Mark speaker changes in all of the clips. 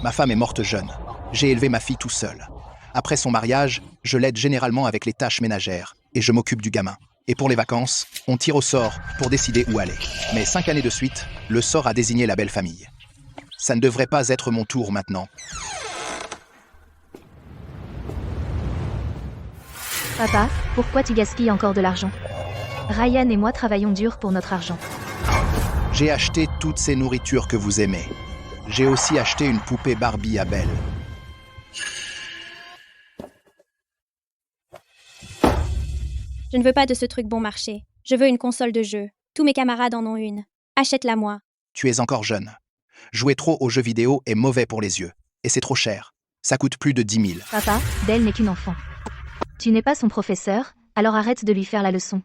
Speaker 1: Ma femme est morte jeune. J'ai élevé ma fille tout seul. Après son mariage, je l'aide généralement avec les tâches ménagères et je m'occupe du gamin. Et pour les vacances, on tire au sort pour décider où aller. Mais 5 années de suite, le sort a désigné la belle famille. Ça ne devrait pas être mon tour maintenant.
Speaker 2: Papa, pourquoi tu gaspilles encore de l'argent? Ryan et moi travaillons dur pour notre argent.
Speaker 1: J'ai acheté toutes ces nourritures que vous aimez. J'ai aussi acheté une poupée Barbie à Belle.
Speaker 3: Je ne veux pas de ce truc bon marché. Je veux une console de jeu. Tous mes camarades en ont une. Achète-la moi.
Speaker 1: Tu es encore jeune. Jouer trop aux jeux vidéo est mauvais pour les yeux. Et c'est trop cher. Ça coûte plus de 10 000.
Speaker 2: Papa, Belle n'est qu'une enfant. Tu n'es pas son professeur, alors arrête de lui faire la leçon.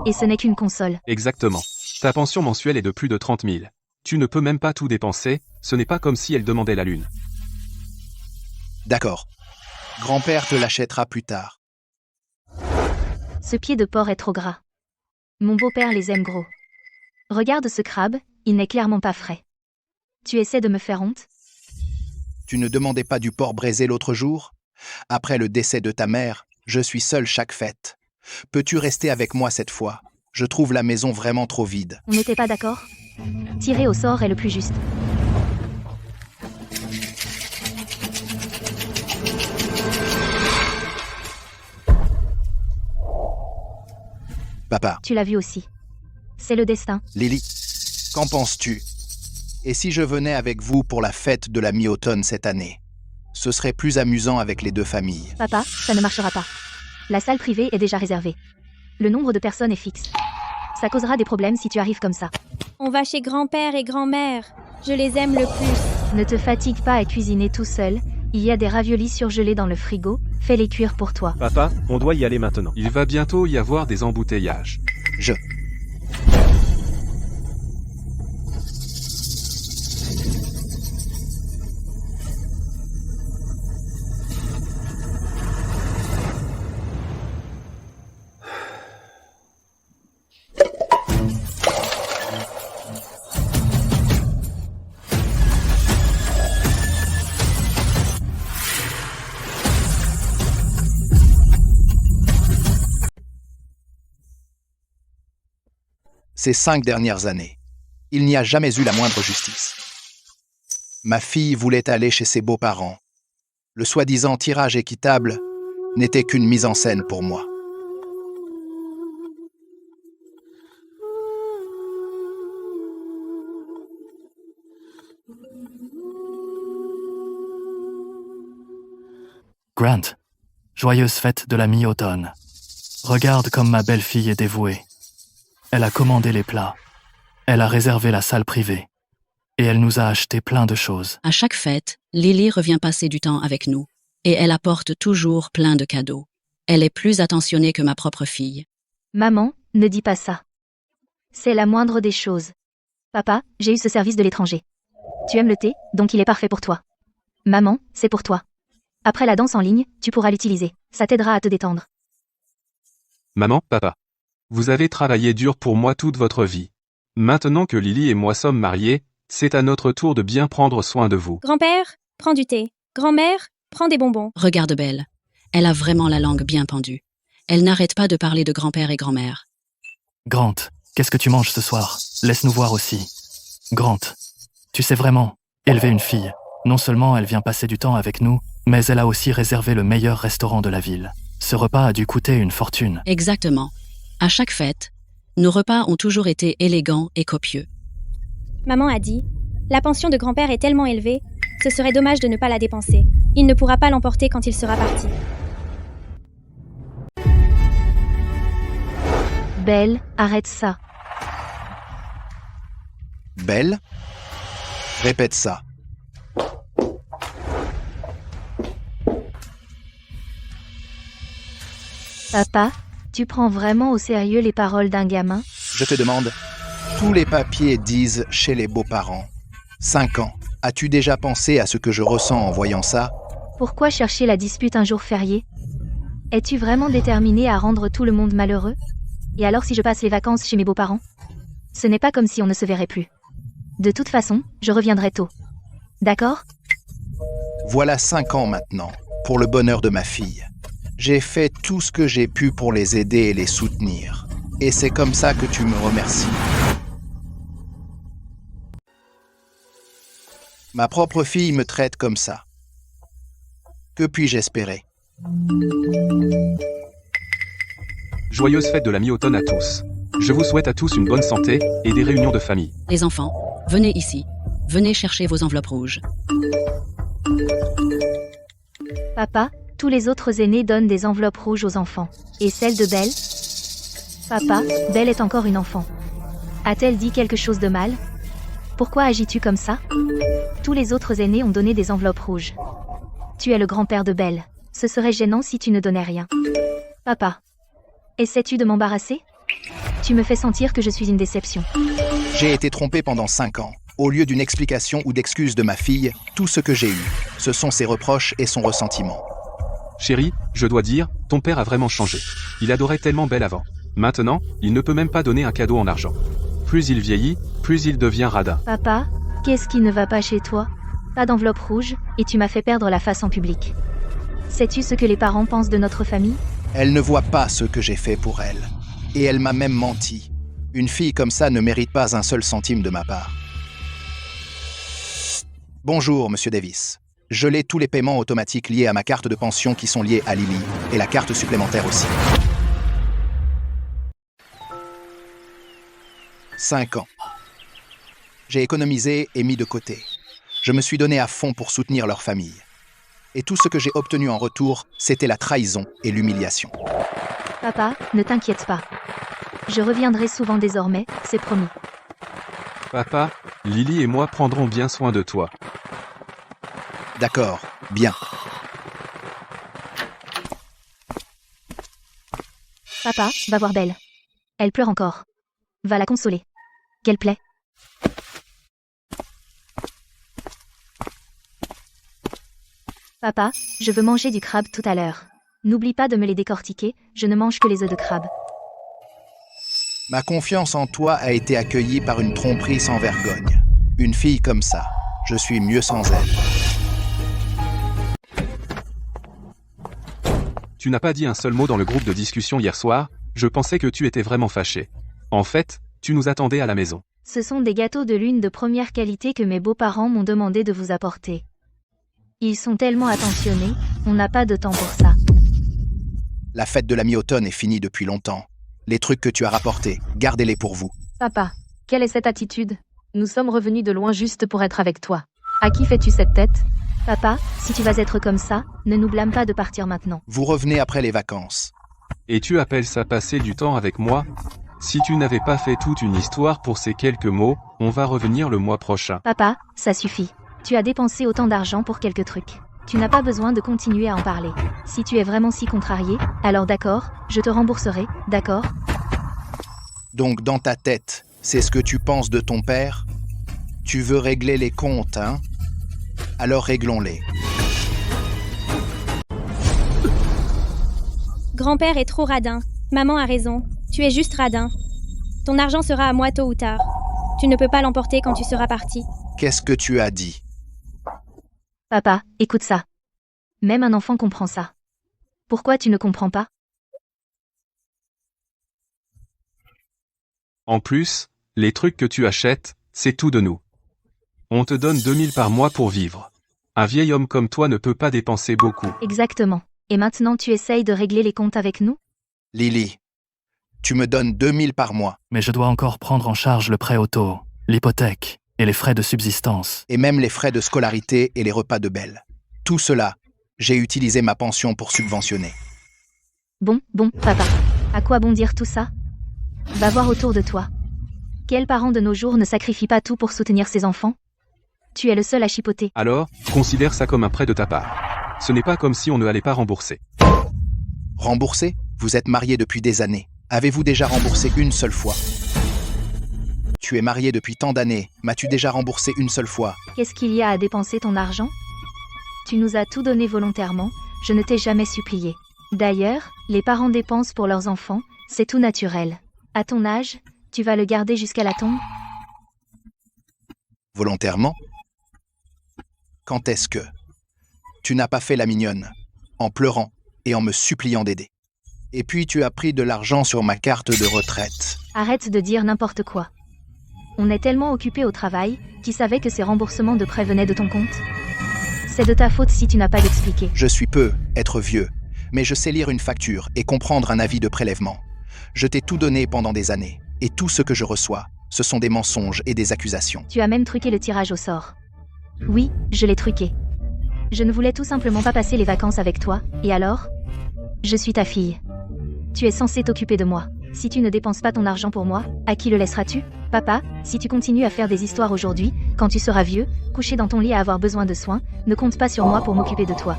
Speaker 2: Et ce n'est qu'une console.
Speaker 4: Exactement. Ta pension mensuelle est de plus de 30 000. Tu ne peux même pas tout dépenser, ce n'est pas comme si elle demandait la lune.
Speaker 1: D'accord. Grand-père te l'achètera plus tard.
Speaker 2: Ce pied de porc est trop gras. Mon beau-père les aime gros. Regarde ce crabe, il n'est clairement pas frais. Tu essaies de me faire honte?
Speaker 1: Tu ne demandais pas du porc braisé l'autre jour? Après le décès de ta mère, je suis seul chaque fête. Peux-tu rester avec moi cette fois? Je trouve la maison vraiment trop vide.
Speaker 2: On n'était pas d'accord? Tirer au sort est le plus juste.
Speaker 1: Papa,
Speaker 2: Tu l'as vu aussi. C'est le destin.
Speaker 1: Lily, qu'en penses-tu? Et si je venais avec vous pour la fête de la mi-automne cette année? Ce serait plus amusant avec les deux familles.
Speaker 2: Papa, ça ne marchera pas. La salle privée est déjà réservée. Le nombre de personnes est fixe. Ça causera des problèmes si tu arrives comme ça.
Speaker 3: On va chez grand-père et grand-mère. Je les aime le plus.
Speaker 2: Ne te fatigue pas à cuisiner tout seul. Il y a des raviolis surgelés dans le frigo. Fais-les cuire pour toi.
Speaker 5: Papa, on doit y aller maintenant.
Speaker 4: Il va bientôt y avoir des embouteillages.
Speaker 1: Je... Ces 5 dernières années, il n'y a jamais eu la moindre justice. Ma fille voulait aller chez ses beaux-parents. Le soi-disant tirage équitable n'était qu'une mise en scène pour moi.
Speaker 6: Grant, joyeuse fête de la mi-automne. Regarde comme ma belle-fille est dévouée. Elle a commandé les plats. Elle a réservé la salle privée. Et elle nous a acheté plein de choses.
Speaker 7: À chaque fête, Lily revient passer du temps avec nous. Et elle apporte toujours plein de cadeaux. Elle est plus attentionnée que ma propre fille.
Speaker 2: Maman, ne dis pas ça. C'est la moindre des choses. Papa, j'ai eu ce service de l'étranger. Tu aimes le thé, donc il est parfait pour toi. Maman, c'est pour toi. Après la danse en ligne, tu pourras l'utiliser. Ça t'aidera à te détendre.
Speaker 4: Maman, papa. Vous avez travaillé dur pour moi toute votre vie. Maintenant que Lily et moi sommes mariés, c'est à notre tour de bien prendre soin de vous.
Speaker 3: Grand-père, prends du thé. Grand-mère, prends des bonbons.
Speaker 7: Regarde Belle. Elle a vraiment la langue bien pendue. Elle n'arrête pas de parler de grand-père et grand-mère.
Speaker 6: Grant, qu'est-ce que tu manges ce soir? Laisse-nous voir aussi. Grant, tu sais vraiment, élever une fille. Non seulement elle vient passer du temps avec nous, mais elle a aussi réservé le meilleur restaurant de la ville. Ce repas a dû coûter une fortune.
Speaker 7: Exactement. À chaque fête, nos repas ont toujours été élégants et copieux.
Speaker 3: Maman a dit, la pension de grand-père est tellement élevée, ce serait dommage de ne pas la dépenser. Il ne pourra pas l'emporter quand il sera parti.
Speaker 2: Belle, arrête ça.
Speaker 1: Belle? Répète ça.
Speaker 2: Papa, tu prends vraiment au sérieux les paroles d'un gamin?
Speaker 1: Je te demande, tous les papiers disent chez les beaux-parents. 5 ans. As-tu déjà pensé à ce que je ressens en voyant ça?
Speaker 2: Pourquoi chercher la dispute un jour férié? Es-tu vraiment déterminé à rendre tout le monde malheureux? Et alors si je passe les vacances chez mes beaux-parents? Ce n'est pas comme si on ne se verrait plus. De toute façon, je reviendrai tôt. D'accord?
Speaker 1: Voilà 5 ans maintenant, pour le bonheur de ma fille. J'ai fait tout ce que j'ai pu pour les aider et les soutenir. Et c'est comme ça que tu me remercies. Ma propre fille me traite comme ça. Que puis-je espérer?
Speaker 4: Joyeuse fête de la mi-automne à tous. Je vous souhaite à tous une bonne santé et des réunions de famille.
Speaker 7: Les enfants, venez ici. Venez chercher vos enveloppes rouges.
Speaker 2: Papa, tous les autres aînés donnent des enveloppes rouges aux enfants. Et celle de Belle? Papa, Belle est encore une enfant. A-t-elle dit quelque chose de mal? Pourquoi agis-tu comme ça? Tous les autres aînés ont donné des enveloppes rouges. Tu es le grand-père de Belle. Ce serait gênant si tu ne donnais rien. Papa, essaies-tu de m'embarrasser? Tu me fais sentir que je suis une déception.
Speaker 1: J'ai été trompé pendant 5 ans. Au lieu d'une explication ou d'excuse de ma fille, tout ce que j'ai eu, ce sont ses reproches et son ressentiment.
Speaker 4: Chérie, je dois dire, ton père a vraiment changé. Il adorait tellement Belle avant. Maintenant, il ne peut même pas donner un cadeau en argent. Plus il vieillit, plus il devient radin.
Speaker 2: Papa, qu'est-ce qui ne va pas chez toi? Pas d'enveloppe rouge, et tu m'as fait perdre la face en public. Sais-tu ce que les parents pensent de notre famille?
Speaker 1: Elle ne voit pas ce que j'ai fait pour elle. Et elle m'a même menti. Une fille comme ça ne mérite pas un seul centime de ma part. Bonjour, Monsieur Davis. Je l'ai tous les paiements automatiques liés à ma carte de pension qui sont liés à Lily, et la carte supplémentaire aussi. 5 ans. J'ai économisé et mis de côté. Je me suis donné à fond pour soutenir leur famille. Et tout ce que j'ai obtenu en retour, c'était la trahison et l'humiliation.
Speaker 2: Papa, ne t'inquiète pas. Je reviendrai souvent désormais, c'est promis.
Speaker 4: Papa, Lily et moi prendrons bien soin de toi.
Speaker 1: D'accord, bien.
Speaker 2: Papa, va voir Belle. Elle pleure encore. Va la consoler. Qu'elle plaît. Papa, je veux manger du crabe tout à l'heure. N'oublie pas de me les décortiquer, je ne mange que les œufs de crabe.
Speaker 1: Ma confiance en toi a été accueillie par une tromperie sans vergogne. Une fille comme ça, je suis mieux sans elle.
Speaker 4: Tu n'as pas dit un seul mot dans le groupe de discussion hier soir, je pensais que tu étais vraiment fâché. En fait, tu nous attendais à la maison.
Speaker 2: Ce sont des gâteaux de lune de première qualité que mes beaux-parents m'ont demandé de vous apporter. Ils sont tellement attentionnés, on n'a pas de temps pour ça.
Speaker 1: La fête de la mi-automne est finie depuis longtemps. Les trucs que tu as rapportés, gardez-les pour vous.
Speaker 5: Papa, quelle est cette attitude? Nous sommes revenus de loin juste pour être avec toi. À qui fais-tu cette tête?
Speaker 2: Papa, si tu vas être comme ça, ne nous blâme pas de partir maintenant.
Speaker 1: Vous revenez après les vacances.
Speaker 4: Et tu appelles ça passer du temps avec moi? Si tu n'avais pas fait toute une histoire pour ces quelques mots, on va revenir le mois prochain.
Speaker 2: Papa, ça suffit. Tu as dépensé autant d'argent pour quelques trucs. Tu n'as pas besoin de continuer à en parler. Si tu es vraiment si contrarié, alors d'accord, je te rembourserai, d'accord?
Speaker 1: Donc dans ta tête, c'est ce que tu penses de ton père? Tu veux régler les comptes, hein? Alors réglons-les.
Speaker 3: Grand-père est trop radin. Maman a raison. Tu es juste radin. Ton argent sera à moi tôt ou tard. Tu ne peux pas l'emporter quand tu seras parti.
Speaker 1: Qu'est-ce que tu as dit?
Speaker 2: Papa, écoute ça. Même un enfant comprend ça. Pourquoi tu ne comprends pas?
Speaker 4: En plus, les trucs que tu achètes, c'est tout de nous. On te donne 2000 par mois pour vivre. Un vieil homme comme toi ne peut pas dépenser beaucoup.
Speaker 2: Exactement. Et maintenant tu essayes de régler les comptes avec nous?
Speaker 1: Lily, tu me donnes 2000 par mois.
Speaker 6: Mais je dois encore prendre en charge le prêt auto, l'hypothèque et les frais de subsistance.
Speaker 1: Et même les frais de scolarité et les repas de Belle. Tout cela, j'ai utilisé ma pension pour subventionner.
Speaker 2: Bon, papa. À quoi bon dire tout ça? Va voir autour de toi. Quel parent de nos jours ne sacrifie pas tout pour soutenir ses enfants? Tu es le seul à chipoter.
Speaker 4: Alors, considère ça comme un prêt de ta part. Ce n'est pas comme si on ne allait pas rembourser.
Speaker 1: Rembourser? Vous êtes mariés depuis des années. Avez-vous déjà remboursé une seule fois? Tu es marié depuis tant d'années. M'as-tu déjà remboursé une seule fois?
Speaker 2: Qu'est-ce qu'il y a à dépenser ton argent? Tu nous as tout donné volontairement, je ne t'ai jamais supplié. D'ailleurs, les parents dépensent pour leurs enfants, c'est tout naturel. À ton âge, tu vas le garder jusqu'à la tombe?
Speaker 1: Volontairement? Quand est-ce que? Tu n'as pas fait la mignonne, en pleurant et en me suppliant d'aider. Et puis tu as pris de l'argent sur ma carte de retraite.
Speaker 2: Arrête de dire n'importe quoi. On est tellement occupé au travail, qui savait que ces remboursements de prêts venaient de ton compte? C'est de ta faute si tu n'as pas d'expliquer.
Speaker 1: Je suis peu être vieux, mais je sais lire une facture et comprendre un avis de prélèvement. Je t'ai tout donné pendant des années, et tout ce que je reçois, ce sont des mensonges et des accusations.
Speaker 2: Tu as même truqué le tirage au sort. Oui, je l'ai truqué. Je ne voulais tout simplement pas passer les vacances avec toi, et alors? Je suis ta fille. Tu es censé t'occuper de moi. Si tu ne dépenses pas ton argent pour moi, à qui le laisseras-tu? Papa, si tu continues à faire des histoires aujourd'hui, quand tu seras vieux, couché dans ton lit à avoir besoin de soins, ne compte pas sur moi pour m'occuper de toi.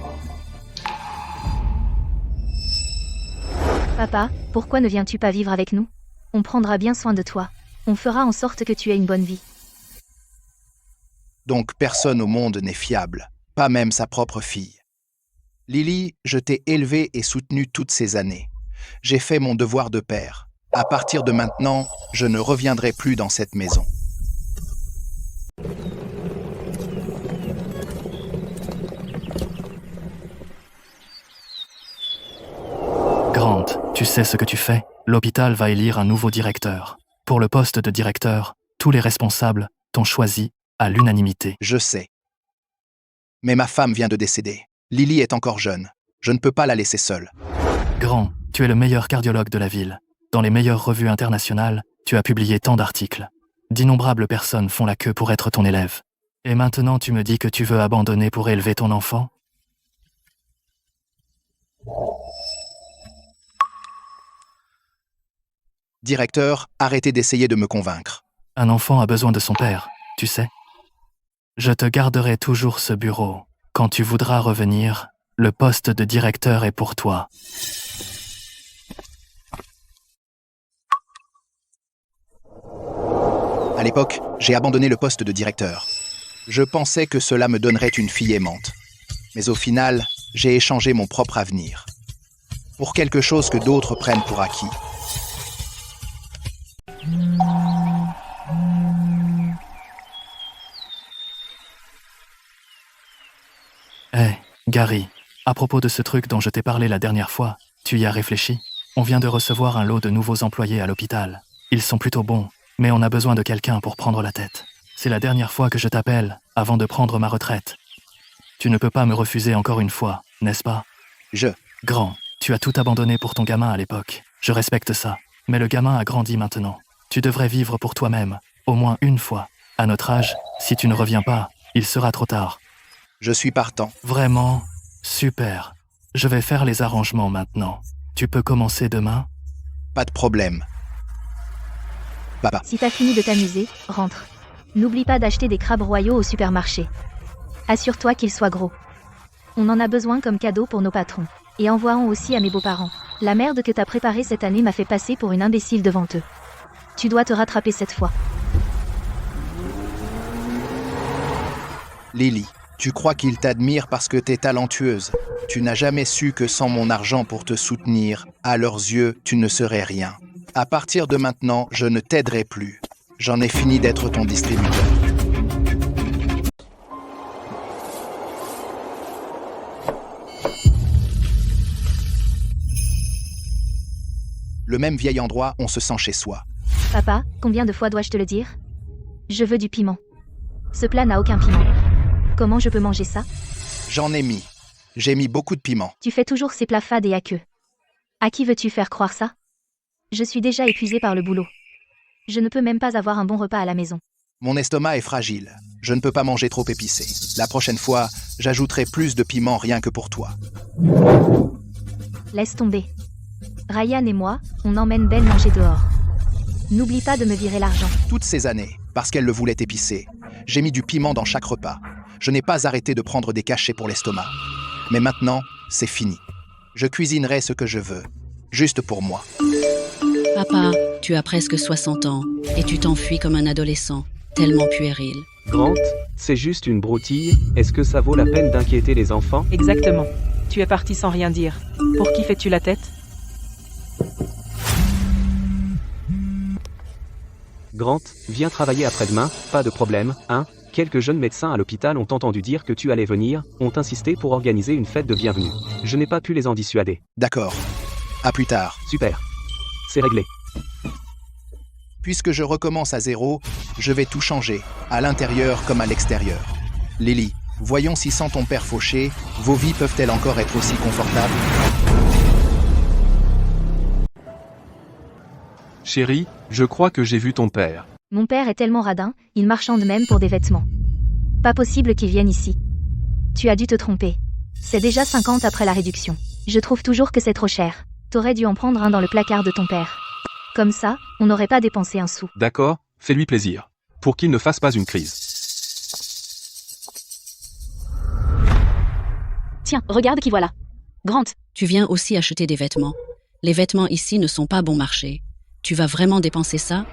Speaker 2: Papa, pourquoi ne viens-tu pas vivre avec nous? On prendra bien soin de toi. On fera en sorte que tu aies une bonne vie.
Speaker 1: Donc personne au monde n'est fiable, pas même sa propre fille. Lily, je t'ai élevée et soutenue toutes ces années. J'ai fait mon devoir de père. À partir de maintenant, je ne reviendrai plus dans cette maison.
Speaker 6: Grant, tu sais ce que tu fais? L'hôpital va élire un nouveau directeur. Pour le poste de directeur, tous les responsables t'ont choisi à l'unanimité.
Speaker 1: Je sais. Mais ma femme vient de décéder. Lily est encore jeune. Je ne peux pas la laisser seule.
Speaker 6: Grant, tu es le meilleur cardiologue de la ville. Dans les meilleures revues internationales, tu as publié tant d'articles. D'innombrables personnes font la queue pour être ton élève. Et maintenant tu me dis que tu veux abandonner pour élever ton enfant?
Speaker 1: Directeur, arrêtez d'essayer de me convaincre.
Speaker 6: Un enfant a besoin de son père, tu sais. Je te garderai toujours ce bureau. Quand tu voudras revenir, le poste de directeur est pour toi.
Speaker 1: À l'époque, j'ai abandonné le poste de directeur. Je pensais que cela me donnerait une fille aimante. Mais au final, j'ai échangé mon propre avenir pour quelque chose que d'autres prennent pour acquis.
Speaker 6: Hé, Gary, à propos de ce truc dont je t'ai parlé la dernière fois, tu y as réfléchi? On vient de recevoir un lot de nouveaux employés à l'hôpital. Ils sont plutôt bons, mais on a besoin de quelqu'un pour prendre la tête. C'est la dernière fois que je t'appelle, avant de prendre ma retraite. Tu ne peux pas me refuser encore une fois, n'est-ce pas? Grand, tu as tout abandonné pour ton gamin à l'époque. Je respecte ça. Mais le gamin a grandi maintenant. Tu devrais vivre pour toi-même, au moins une fois. À notre âge, si tu ne reviens pas, il sera trop tard.
Speaker 1: Je suis partant.
Speaker 6: Vraiment? Super. Je vais faire les arrangements maintenant. Tu peux commencer demain?
Speaker 1: Pas de problème. Papa.
Speaker 2: Si t'as fini de t'amuser, rentre. N'oublie pas d'acheter des crabes royaux au supermarché. Assure-toi qu'ils soient gros. On en a besoin comme cadeau pour nos patrons. Et envoie-en aussi à mes beaux-parents. La merde que t'as préparée cette année m'a fait passer pour une imbécile devant eux. Tu dois te rattraper cette fois.
Speaker 1: Lily, tu crois qu'ils t'admirent parce que t'es talentueuse. Tu n'as jamais su que sans mon argent pour te soutenir, à leurs yeux, tu ne serais rien. À partir de maintenant, je ne t'aiderai plus. J'en ai fini d'être ton distributeur. Le même vieil endroit, on se sent chez soi.
Speaker 2: Papa, combien de fois dois-je te le dire? Je veux du piment. Ce plat n'a aucun piment. Comment je peux manger ça?
Speaker 1: J'en ai mis. J'ai mis beaucoup de piment.
Speaker 2: Tu fais toujours ces plats fades et aqueux. À qui veux-tu faire croire ça? Je suis déjà épuisée par le boulot. Je ne peux même pas avoir un bon repas à la maison.
Speaker 1: Mon estomac est fragile. Je ne peux pas manger trop épicé. La prochaine fois, j'ajouterai plus de piment rien que pour toi.
Speaker 2: Laisse tomber. Ryan et moi, on emmène Ben manger dehors. N'oublie pas de me virer l'argent.
Speaker 1: Toutes ces années, parce qu'elle le voulait épicé, j'ai mis du piment dans chaque repas. Je n'ai pas arrêté de prendre des cachets pour l'estomac. Mais maintenant, c'est fini. Je cuisinerai ce que je veux, juste pour moi.
Speaker 7: Papa, tu as presque 60 ans et tu t'enfuis comme un adolescent, tellement puéril.
Speaker 8: Grant, c'est juste une broutille, est-ce que ça vaut la peine d'inquiéter les enfants?
Speaker 9: Exactement. Tu es parti sans rien dire. Pour qui fais-tu la tête?
Speaker 8: Grant, viens travailler après-demain, pas de problème, hein? Quelques jeunes médecins à l'hôpital ont entendu dire que tu allais venir, ont insisté pour organiser une fête de bienvenue. Je n'ai pas pu les en dissuader.
Speaker 1: D'accord. À plus tard.
Speaker 8: Super. C'est réglé.
Speaker 1: Puisque je recommence à zéro, je vais tout changer, à l'intérieur comme à l'extérieur. Lily, voyons si sans ton père fauché, vos vies peuvent-elles encore être aussi confortables?
Speaker 4: Chérie, je crois que j'ai vu ton père.
Speaker 2: Mon père est tellement radin, il marchande même pour des vêtements. Pas possible qu'il vienne ici. Tu as dû te tromper. C'est déjà 50 après la réduction. Je trouve toujours que c'est trop cher. T'aurais dû en prendre un dans le placard de ton père. Comme ça, on n'aurait pas dépensé un sou.
Speaker 4: D'accord, fais-lui plaisir. Pour qu'il ne fasse pas une crise.
Speaker 7: Tiens, regarde qui voilà. Grant, tu viens aussi acheter des vêtements. Les vêtements ici ne sont pas bon marché. Tu vas vraiment dépenser ça?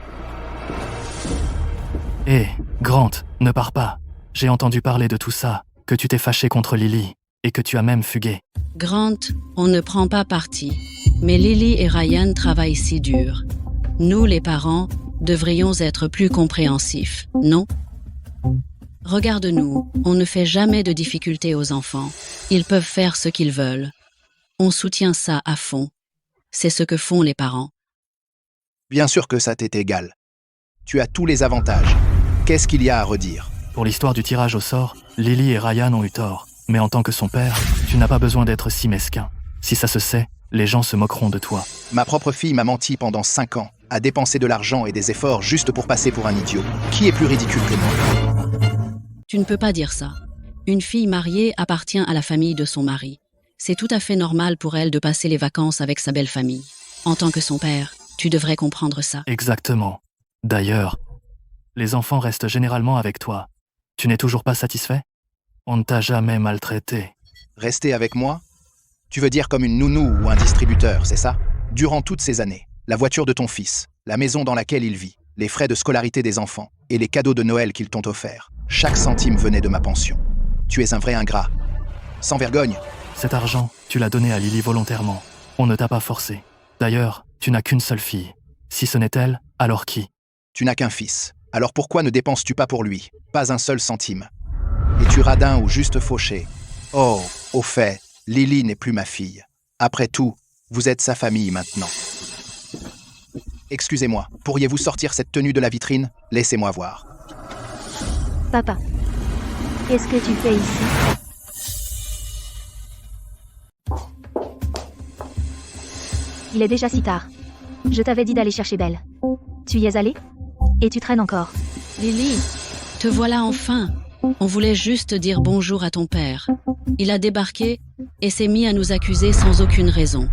Speaker 6: Hé, Grant, ne pars pas. J'ai entendu parler de tout ça, que tu t'es fâché contre Lily, et que tu as même fugué.
Speaker 7: Grant, on ne prend pas parti. Mais Lily et Ryan travaillent si dur. Nous, les parents, devrions être plus compréhensifs, non? Regarde-nous, on ne fait jamais de difficultés aux enfants. Ils peuvent faire ce qu'ils veulent. On soutient ça à fond. C'est ce que font les parents.
Speaker 1: Bien sûr que ça t'est égal. Tu as tous les avantages. Qu'est-ce qu'il y a à redire?
Speaker 6: Pour l'histoire du tirage au sort, Lily et Ryan ont eu tort. Mais en tant que son père, tu n'as pas besoin d'être si mesquin. Si ça se sait, les gens se moqueront de toi.
Speaker 1: Ma propre fille m'a menti pendant 5 ans, a dépensé de l'argent et des efforts juste pour passer pour un idiot. Qui est plus ridicule que moi?
Speaker 7: Tu ne peux pas dire ça. Une fille mariée appartient à la famille de son mari. C'est tout à fait normal pour elle de passer les vacances avec sa belle famille. En tant que son père, tu devrais comprendre ça.
Speaker 6: Exactement. D'ailleurs, les enfants restent généralement avec toi. Tu n'es toujours pas satisfait? On ne t'a jamais maltraité.
Speaker 1: Rester avec moi? Tu veux dire comme une nounou ou un distributeur, c'est ça? Durant toutes ces années, la voiture de ton fils, la maison dans laquelle il vit, les frais de scolarité des enfants et les cadeaux de Noël qu'ils t'ont offerts, chaque centime venait de ma pension. Tu es un vrai ingrat. Sans vergogne.
Speaker 6: Cet argent, tu l'as donné à Lily volontairement. On ne t'a pas forcé. D'ailleurs, tu n'as qu'une seule fille. Si ce n'est elle, alors qui?
Speaker 1: Tu n'as qu'un fils. Alors pourquoi ne dépenses-tu pas pour lui? Pas un seul centime. Es-tu radin ou juste fauché? Oh, au fait, Lily n'est plus ma fille. Après tout, vous êtes sa famille maintenant. Excusez-moi, pourriez-vous sortir cette tenue de la vitrine? Laissez-moi voir.
Speaker 2: Papa, qu'est-ce que tu fais ici? Il est déjà si tard. Je t'avais dit d'aller chercher Belle. Tu y es allé? Et tu traînes encore.
Speaker 7: Lily, te voilà enfin. On voulait juste dire bonjour à ton père. Il a débarqué et s'est mis à nous accuser sans aucune raison.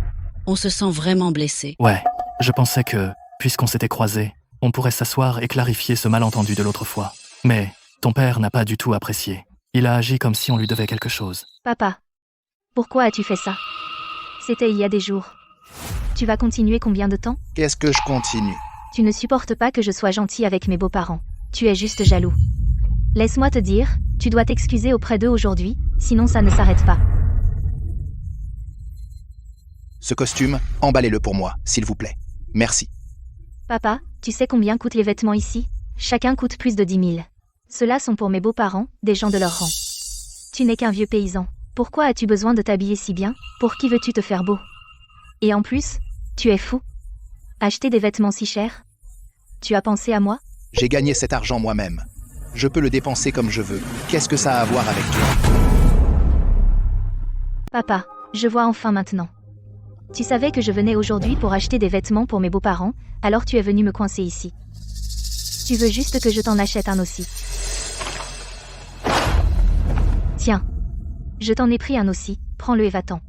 Speaker 7: On se sent vraiment blessé.
Speaker 6: Ouais, je pensais que, puisqu'on s'était croisés, on pourrait s'asseoir et clarifier ce malentendu de l'autre fois. Mais ton père n'a pas du tout apprécié. Il a agi comme si on lui devait quelque chose.
Speaker 2: Papa, pourquoi as-tu fait ça? C'était il y a des jours. Tu vas continuer combien de temps?
Speaker 1: Qu'est-ce que je continue?
Speaker 2: Tu ne supportes pas que je sois gentil avec mes beaux-parents. Tu es juste jaloux. Laisse-moi te dire, tu dois t'excuser auprès d'eux aujourd'hui, sinon ça ne s'arrête pas.
Speaker 1: Ce costume, emballez-le pour moi, s'il vous plaît. Merci.
Speaker 2: Papa, tu sais combien coûtent les vêtements ici? Chacun coûte plus de 10 000. Ceux-là sont pour mes beaux-parents, des gens de leur rang. Tu n'es qu'un vieux paysan. Pourquoi as-tu besoin de t'habiller si bien? Pour qui veux-tu te faire beau? Et en plus, tu es fou. Acheter des vêtements si chers? Tu as pensé à moi?
Speaker 1: J'ai gagné cet argent moi-même. Je peux le dépenser comme je veux. Qu'est-ce que ça a à voir avec toi?
Speaker 2: Papa, je vois enfin maintenant. Tu savais que je venais aujourd'hui pour acheter des vêtements pour mes beaux-parents, alors tu es venu me coincer ici. Tu veux juste que je t'en achète un aussi. Tiens, je t'en ai pris un aussi, prends-le et va-t'en.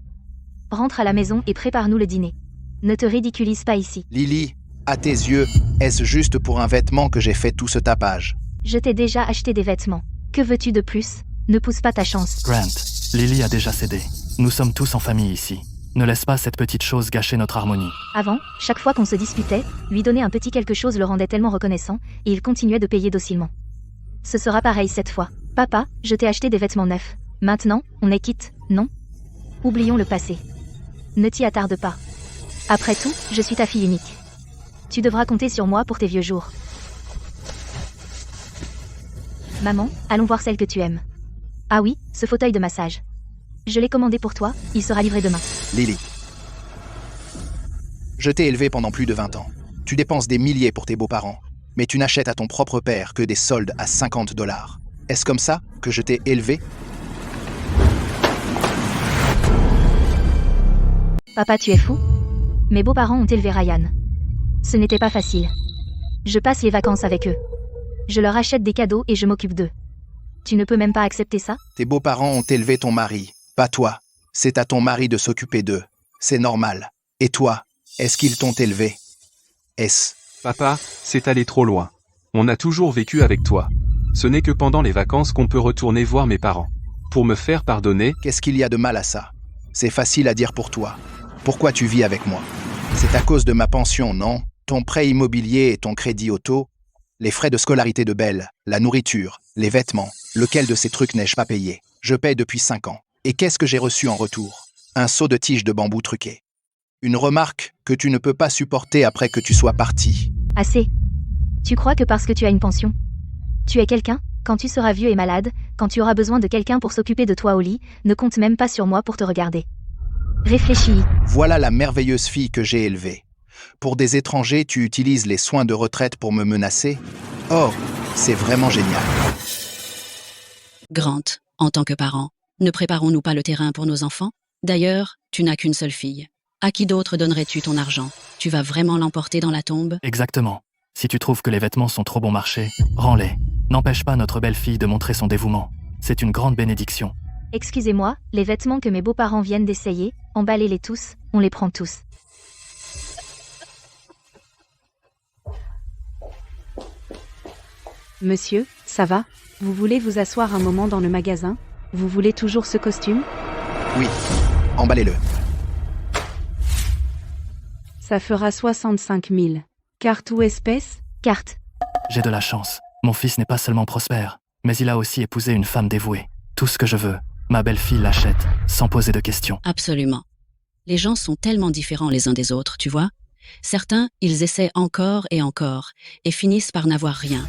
Speaker 2: Rentre à la maison et prépare-nous le dîner. Ne te ridiculise pas ici.
Speaker 1: Lily, à tes yeux, est-ce juste pour un vêtement que j'ai fait tout ce tapage?
Speaker 2: Je t'ai déjà acheté des vêtements. Que veux-tu de plus? Ne pousse pas ta chance.
Speaker 6: Grant, Lily a déjà cédé. Nous sommes tous en famille ici. Ne laisse pas cette petite chose gâcher notre harmonie.
Speaker 2: Avant, chaque fois qu'on se disputait, lui donner un petit quelque chose le rendait tellement reconnaissant, et il continuait de payer docilement. Ce sera pareil cette fois. Papa, je t'ai acheté des vêtements neufs. Maintenant, on est quitte, non? Oublions le passé. Ne t'y attarde pas. Après tout, je suis ta fille unique. Tu devras compter sur moi pour tes vieux jours. Maman, allons voir celle que tu aimes. Ah oui, ce fauteuil de massage. Je l'ai commandé pour toi, il sera livré demain.
Speaker 1: Lily. Je t'ai élevé pendant plus de 20 ans. Tu dépenses des milliers pour tes beaux-parents, mais tu n'achètes à ton propre père que des soldes à 50 $. Est-ce comme ça que je t'ai élevé?
Speaker 2: Papa, tu es fou? Mes beaux-parents ont élevé Ryan. Ce n'était pas facile. Je passe les vacances avec eux. Je leur achète des cadeaux et je m'occupe d'eux. Tu ne peux même pas accepter ça?
Speaker 1: Tes beaux-parents ont élevé ton mari, pas toi. C'est à ton mari de s'occuper d'eux. C'est normal. Et toi, est-ce qu'ils t'ont élevé? Est-ce...
Speaker 4: Papa, c'est allé trop loin. On a toujours vécu avec toi. Ce n'est que pendant les vacances qu'on peut retourner voir mes parents. Pour me faire pardonner,
Speaker 1: Qu'est-ce qu'il y a de mal à ça? C'est facile à dire pour toi. Pourquoi tu vis avec moi? C'est à cause de ma pension, non? Ton prêt immobilier et ton crédit auto? Les frais de scolarité de Belle, la nourriture, les vêtements, lequel de ces trucs n'ai-je pas payé? Je paye depuis 5 ans. Et qu'est-ce que j'ai reçu en retour? Un seau de tige de bambou truqué. Une remarque que tu ne peux pas supporter après que tu sois parti.
Speaker 2: Assez. Tu crois que parce que tu as une pension? Tu es quelqu'un? Quand tu seras vieux et malade, quand tu auras besoin de quelqu'un pour s'occuper de toi au lit, ne compte même pas sur moi pour te regarder. Réfléchis.
Speaker 1: Voilà la merveilleuse fille que j'ai élevée. Pour des étrangers, tu utilises les soins de retraite pour me menacer? Oh, c'est vraiment génial.
Speaker 7: Grant, en tant que parent, ne préparons-nous pas le terrain pour nos enfants? D'ailleurs, tu n'as qu'une seule fille. À qui d'autre donnerais-tu ton argent? Tu vas vraiment l'emporter dans la tombe?
Speaker 6: Exactement. Si tu trouves que les vêtements sont trop bon marché, rends-les. N'empêche pas notre belle-fille de montrer son dévouement. C'est une grande bénédiction.
Speaker 2: Excusez-moi, les vêtements que mes beaux-parents viennent d'essayer, emballez-les tous, on les prend tous.
Speaker 9: Monsieur, ça va? Vous voulez vous asseoir un moment dans le magasin? Vous voulez toujours ce costume?
Speaker 1: Oui, emballez-le.
Speaker 9: Ça fera 65 000. Carte ou espèce?
Speaker 2: Carte.
Speaker 6: J'ai de la chance. Mon fils n'est pas seulement prospère, mais il a aussi épousé une femme dévouée. Tout ce que je veux, ma belle-fille l'achète, sans poser de questions.
Speaker 7: Absolument. Les gens sont tellement différents les uns des autres, tu vois? Certains, ils essaient encore et encore, et finissent par n'avoir rien.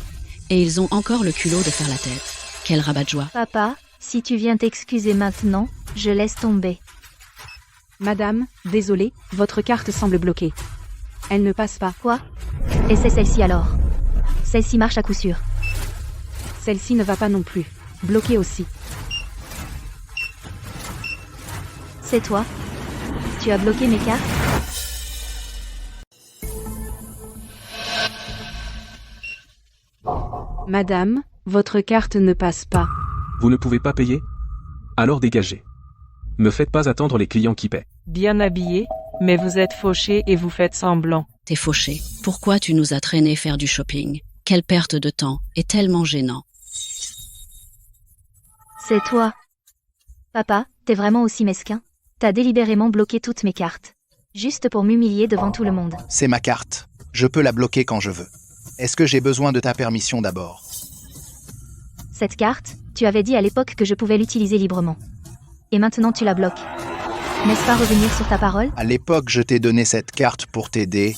Speaker 7: Et ils ont encore le culot de faire la tête. Quel rabat-de-joie.
Speaker 2: Papa, si tu viens t'excuser maintenant, je laisse tomber.
Speaker 9: Madame, désolée, votre carte semble bloquée. Elle ne passe pas.
Speaker 2: Quoi? Et c'est celle-ci alors? Celle-ci marche à coup sûr.
Speaker 9: Celle-ci ne va pas non plus. Bloquée aussi.
Speaker 2: C'est toi? Tu as bloqué mes cartes?
Speaker 9: Madame, votre carte ne passe pas.
Speaker 8: Vous ne pouvez pas payer? Alors dégagez. Me faites pas attendre les clients qui paient.
Speaker 9: Bien habillé, mais vous êtes fauché et vous faites semblant.
Speaker 7: T'es fauché. Pourquoi tu nous as traînés faire du shopping? Quelle perte de temps, et tellement gênant.
Speaker 2: C'est toi. Papa, t'es vraiment aussi mesquin? T'as délibérément bloqué toutes mes cartes. Juste pour m'humilier devant tout le monde.
Speaker 1: C'est ma carte. Je peux la bloquer quand je veux. Est-ce que j'ai besoin de ta permission d'abord?
Speaker 2: Cette carte, tu avais dit à l'époque que je pouvais l'utiliser librement. Et maintenant tu la bloques. N'est-ce pas revenir sur ta parole?
Speaker 1: À l'époque, je t'ai donné cette carte pour t'aider,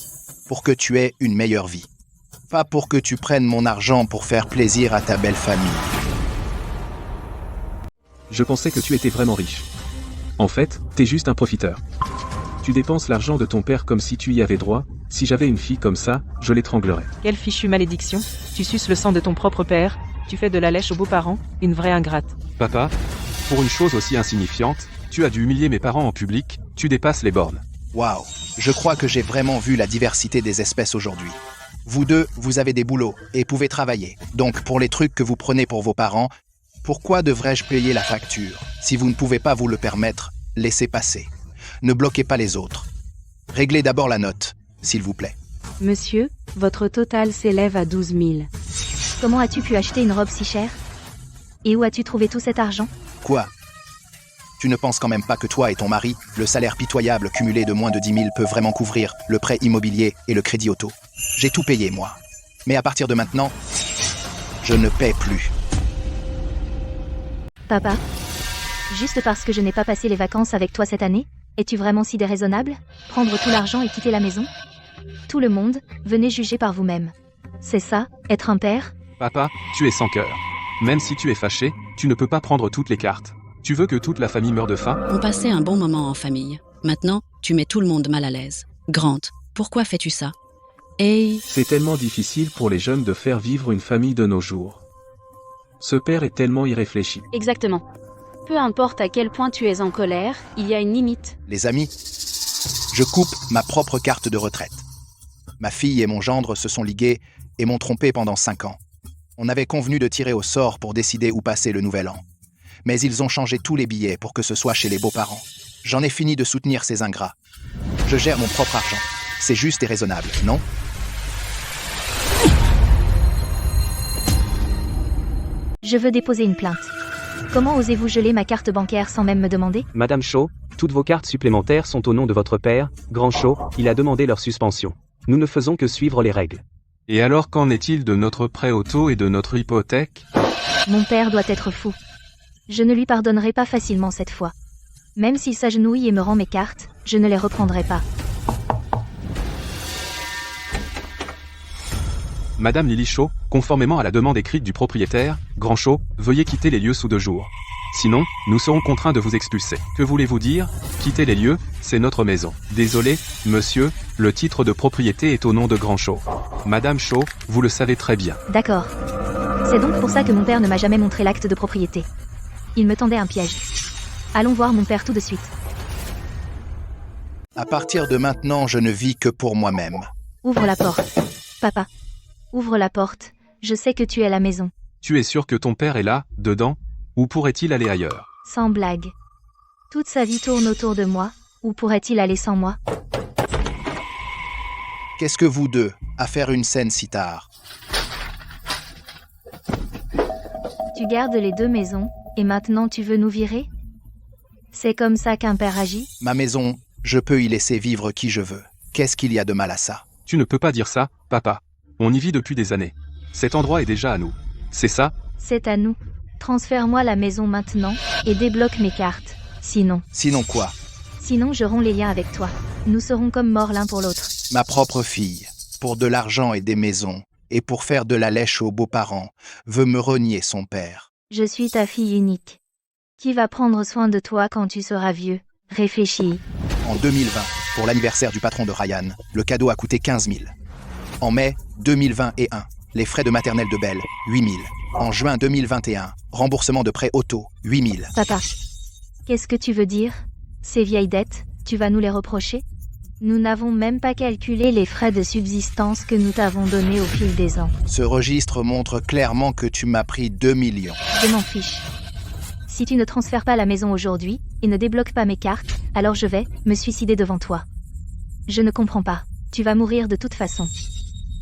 Speaker 1: pour que tu aies une meilleure vie. Pas pour que tu prennes mon argent pour faire plaisir à ta belle famille.
Speaker 8: Je pensais que tu étais vraiment riche. En fait, t'es juste un profiteur. Tu dépenses l'argent de ton père comme si tu y avais droit. Si j'avais une fille comme ça, je l'étranglerais.
Speaker 9: Quelle fichue malédiction. Tu suces le sang de ton propre père. Tu fais de la lèche aux beaux-parents. Une vraie ingrate.
Speaker 4: papa, pour une chose aussi insignifiante, tu as dû humilier mes parents en public, tu dépasses les bornes.
Speaker 1: Waouh, je crois que j'ai vraiment vu la diversité des espèces aujourd'hui. Vous deux, vous avez des boulots et pouvez travailler. Donc pour les trucs que vous prenez pour vos parents, pourquoi devrais-je payer la facture? Si vous ne pouvez pas vous le permettre, laissez passer. Ne bloquez pas les autres. Réglez d'abord la note, s'il vous plaît.
Speaker 9: Monsieur, votre total s'élève à 12 000.
Speaker 2: Comment as-tu pu acheter une robe si chère? Et où as-tu trouvé tout cet argent?
Speaker 1: Quoi? Tu ne penses quand même pas que toi et ton mari, le salaire pitoyable cumulé de moins de 10 000 peut vraiment couvrir le prêt immobilier et le crédit auto? J'ai tout payé, moi. Mais à partir de maintenant, je ne paie plus.
Speaker 2: Papa, juste parce que je n'ai pas passé les vacances avec toi cette année, es-tu vraiment si déraisonnable? Prendre tout l'argent et quitter la maison? Tout le monde, venez juger par vous-même. C'est ça, être un père?
Speaker 4: Papa, tu es sans cœur. Même si tu es fâché, tu ne peux pas prendre toutes les cartes. Tu veux que toute la famille meure de faim?
Speaker 7: On passait un bon moment en famille. Maintenant, tu mets tout le monde mal à l'aise. Grant, pourquoi fais-tu ça? Et...
Speaker 8: C'est tellement difficile pour les jeunes de faire vivre une famille de nos jours. Ce père est tellement irréfléchi.
Speaker 5: Exactement. Peu importe à quel point tu es en colère, il y a une limite.
Speaker 1: Les amis, je coupe ma propre carte de retraite. Ma fille et mon gendre se sont ligués et m'ont trompé pendant 5 ans. On avait convenu de tirer au sort pour décider où passer le nouvel an. Mais ils ont changé tous les billets pour que ce soit chez les beaux-parents. J'en ai fini de soutenir ces ingrats. Je gère mon propre argent. C'est juste et raisonnable, non?
Speaker 2: Je veux déposer une plainte. Comment osez-vous geler ma carte bancaire sans même me demander?
Speaker 10: Madame Shaw, toutes vos cartes supplémentaires sont au nom de votre père, Grand Shaw, il a demandé leur suspension. Nous ne faisons que suivre les règles.
Speaker 4: Et alors qu'en est-il de notre prêt auto et de notre hypothèque?
Speaker 2: Mon père doit être fou. Je ne lui pardonnerai pas facilement cette fois. Même s'il s'agenouille et me rend mes cartes, je ne les reprendrai pas.
Speaker 4: Madame Lily Shaw, conformément à la demande écrite du propriétaire, Grand Shaw, veuillez quitter les lieux sous 2 jours. Sinon, nous serons contraints de vous expulser. Que voulez-vous dire? Quitter les lieux, c'est notre maison. Désolé, monsieur, le titre de propriété est au nom de Grand Shaw. Madame Shaw, vous le savez très bien.
Speaker 2: D'accord. C'est donc pour ça que mon père ne m'a jamais montré l'acte de propriété. Il me tendait un piège. Allons voir mon père tout de suite.
Speaker 1: À partir de maintenant, je ne vis que pour moi-même.
Speaker 2: Ouvre la porte. Papa. Ouvre la porte. Je sais que tu es à la maison.
Speaker 4: Tu es sûr que ton père est là, dedans? Ou pourrait-il aller ailleurs?
Speaker 2: Sans blague. Toute sa vie tourne autour de moi. Où pourrait-il aller sans moi?
Speaker 1: Qu'est-ce que vous deux, à faire une scène si tard?
Speaker 2: Tu gardes les 2 maisons, et maintenant tu veux nous virer? C'est comme ça qu'un père agit?
Speaker 1: Ma maison, je peux y laisser vivre qui je veux. Qu'est-ce qu'il y a de mal à ça?
Speaker 4: Tu ne peux pas dire ça, papa. On y vit depuis des années. Cet endroit est déjà à nous. C'est ça?
Speaker 2: C'est à nous. Transfère-moi la maison maintenant, et débloque mes cartes. Sinon...
Speaker 1: Sinon quoi?
Speaker 2: Sinon je romps les liens avec toi. Nous serons comme morts l'un pour l'autre.
Speaker 1: Ma propre fille, pour de l'argent et des maisons, et pour faire de la lèche aux beaux-parents, veut me renier son père.
Speaker 2: Je suis ta fille unique. Qui va prendre soin de toi quand tu seras vieux? Réfléchis.
Speaker 1: En 2020, pour l'anniversaire du patron de Ryan, le cadeau a coûté 15 000. En mai 2021, les frais de maternelle de Belle, 8 000. En juin 2021, remboursement de prêt auto, 8 000.
Speaker 2: Papa, qu'est-ce que tu veux dire? Ces vieilles dettes, tu vas nous les reprocher? Nous n'avons même pas calculé les frais de subsistance que nous t'avons donnés au fil des ans.
Speaker 1: Ce registre montre clairement que tu m'as pris 2 millions.
Speaker 2: Je m'en fiche. Si tu ne transfères pas la maison aujourd'hui, et ne débloques pas mes cartes, alors je vais me suicider devant toi. Je ne comprends pas. Tu vas mourir de toute façon.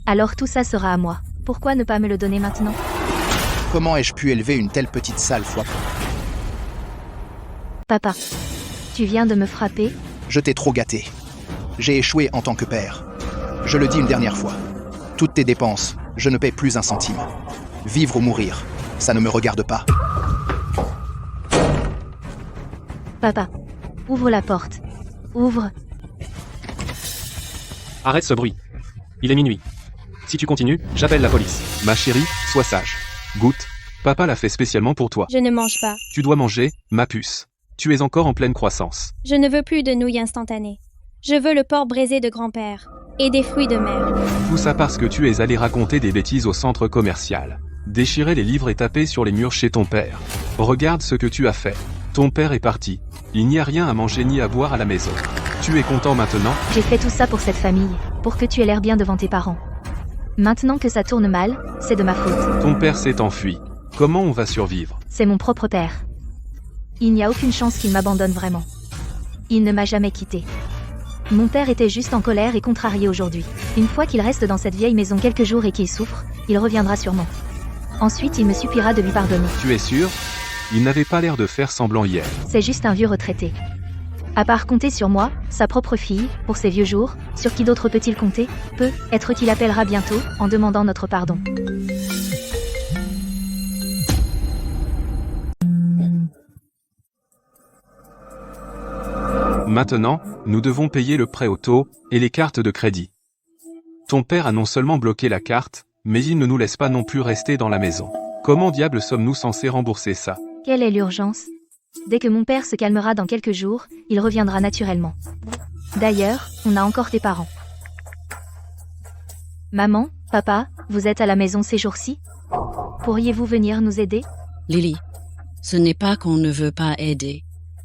Speaker 2: Alors tout ça sera à moi. Pourquoi ne pas me le donner maintenant?
Speaker 1: Comment ai-je pu élever une telle petite sale foi?
Speaker 2: Papa, tu viens de me frapper?
Speaker 1: Je t'ai trop gâté. J'ai échoué en tant que père. Je le dis une dernière fois. Toutes tes dépenses, je ne paie plus un centime. Vivre ou mourir, ça ne me regarde pas.
Speaker 2: Papa, ouvre la porte. Ouvre.
Speaker 10: Arrête ce bruit. Il est minuit. Si tu continues, j'appelle la police.
Speaker 4: Ma chérie, sois sage. Goûte. Papa l'a fait spécialement pour toi.
Speaker 3: Je ne mange pas.
Speaker 4: Tu dois manger, ma puce. Tu es encore en pleine croissance.
Speaker 3: Je ne veux plus de nouilles instantanées. Je veux le porc braisé de grand-père. Et des fruits de mer.
Speaker 4: Tout ça parce que tu es allé raconter des bêtises au centre commercial. Déchirer les livres et taper sur les murs chez ton père. Regarde ce que tu as fait. Ton père est parti. Il n'y a rien à manger ni à boire à la maison. Tu es content maintenant?
Speaker 2: J'ai fait tout ça pour cette famille, pour que tu aies l'air bien devant tes parents. Maintenant que ça tourne mal, c'est de ma faute.
Speaker 4: Ton père s'est enfui. Comment on va survivre?
Speaker 2: C'est mon propre père. Il n'y a aucune chance qu'il m'abandonne vraiment. Il ne m'a jamais quitté. Mon père était juste en colère et contrarié aujourd'hui. Une fois qu'il reste dans cette vieille maison quelques jours et qu'il souffre, il reviendra sûrement. Ensuite, il me suppliera de lui pardonner.
Speaker 4: Tu es sûr? Il n'avait pas l'air de faire semblant hier.
Speaker 2: C'est juste un vieux retraité. À part compter sur moi, sa propre fille, pour ses vieux jours, sur qui d'autre peut-il compter? Peut-être qu'il appellera bientôt, en demandant notre pardon.
Speaker 4: Maintenant, nous devons payer le prêt auto et les cartes de crédit. Ton père a non seulement bloqué la carte, mais il ne nous laisse pas non plus rester dans la maison. Comment diable sommes-nous censés rembourser ça?
Speaker 2: Quelle est l'urgence? Dès que mon père se calmera dans quelques jours, il reviendra naturellement. D'ailleurs, on a encore tes parents. Maman, papa, vous êtes à la maison ces jours-ci? Pourriez-vous venir nous aider?
Speaker 7: Lily, ce n'est pas qu'on ne veut pas aider.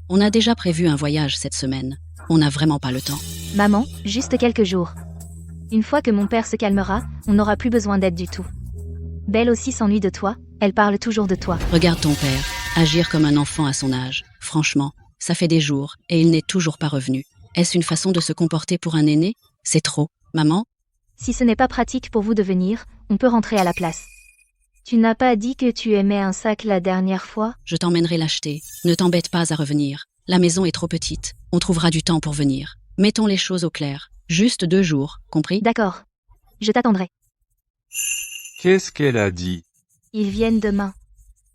Speaker 7: On a déjà prévu un voyage cette semaine. On n'a vraiment pas le temps.
Speaker 2: Maman, juste quelques jours. Une fois que mon père se calmera, on n'aura plus besoin d'aide du tout. Belle aussi s'ennuie de toi, elle parle toujours de toi.
Speaker 7: Regarde ton père, agir comme un enfant à son âge. Franchement, ça fait des jours, et il n'est toujours pas revenu. Est-ce une façon de se comporter pour un aîné? C'est trop, maman?
Speaker 2: Si ce n'est pas pratique pour vous de venir, on peut rentrer à la place. Tu n'as pas dit que tu aimais un sac la dernière fois?
Speaker 7: Je t'emmènerai l'acheter. Ne t'embête pas à revenir. La maison est trop petite. On trouvera du temps pour venir. Mettons les choses au clair. Juste 2 jours, compris?
Speaker 2: D'accord. Je t'attendrai.
Speaker 4: Qu'est-ce qu'elle a dit?
Speaker 2: Ils viennent demain.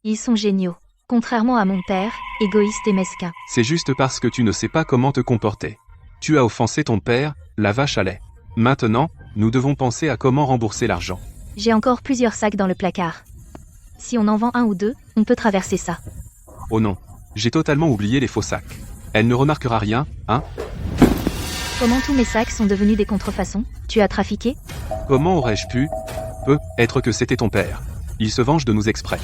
Speaker 2: Ils sont géniaux. Contrairement à mon père, égoïste et mesquin.
Speaker 4: C'est juste parce que tu ne sais pas comment te comporter. Tu as offensé ton père, la vache à lait. Maintenant, nous devons penser à comment rembourser l'argent.
Speaker 2: J'ai encore plusieurs sacs dans le placard. Si on en vend 1 ou 2, on peut traverser ça.
Speaker 4: Oh non, j'ai totalement oublié les faux sacs. Elle ne remarquera rien, hein?
Speaker 2: Comment tous mes sacs sont devenus des contrefaçons? Tu as trafiqué?
Speaker 4: Comment aurais-je pu? Être que c'était ton père. Il se venge de nous exprès.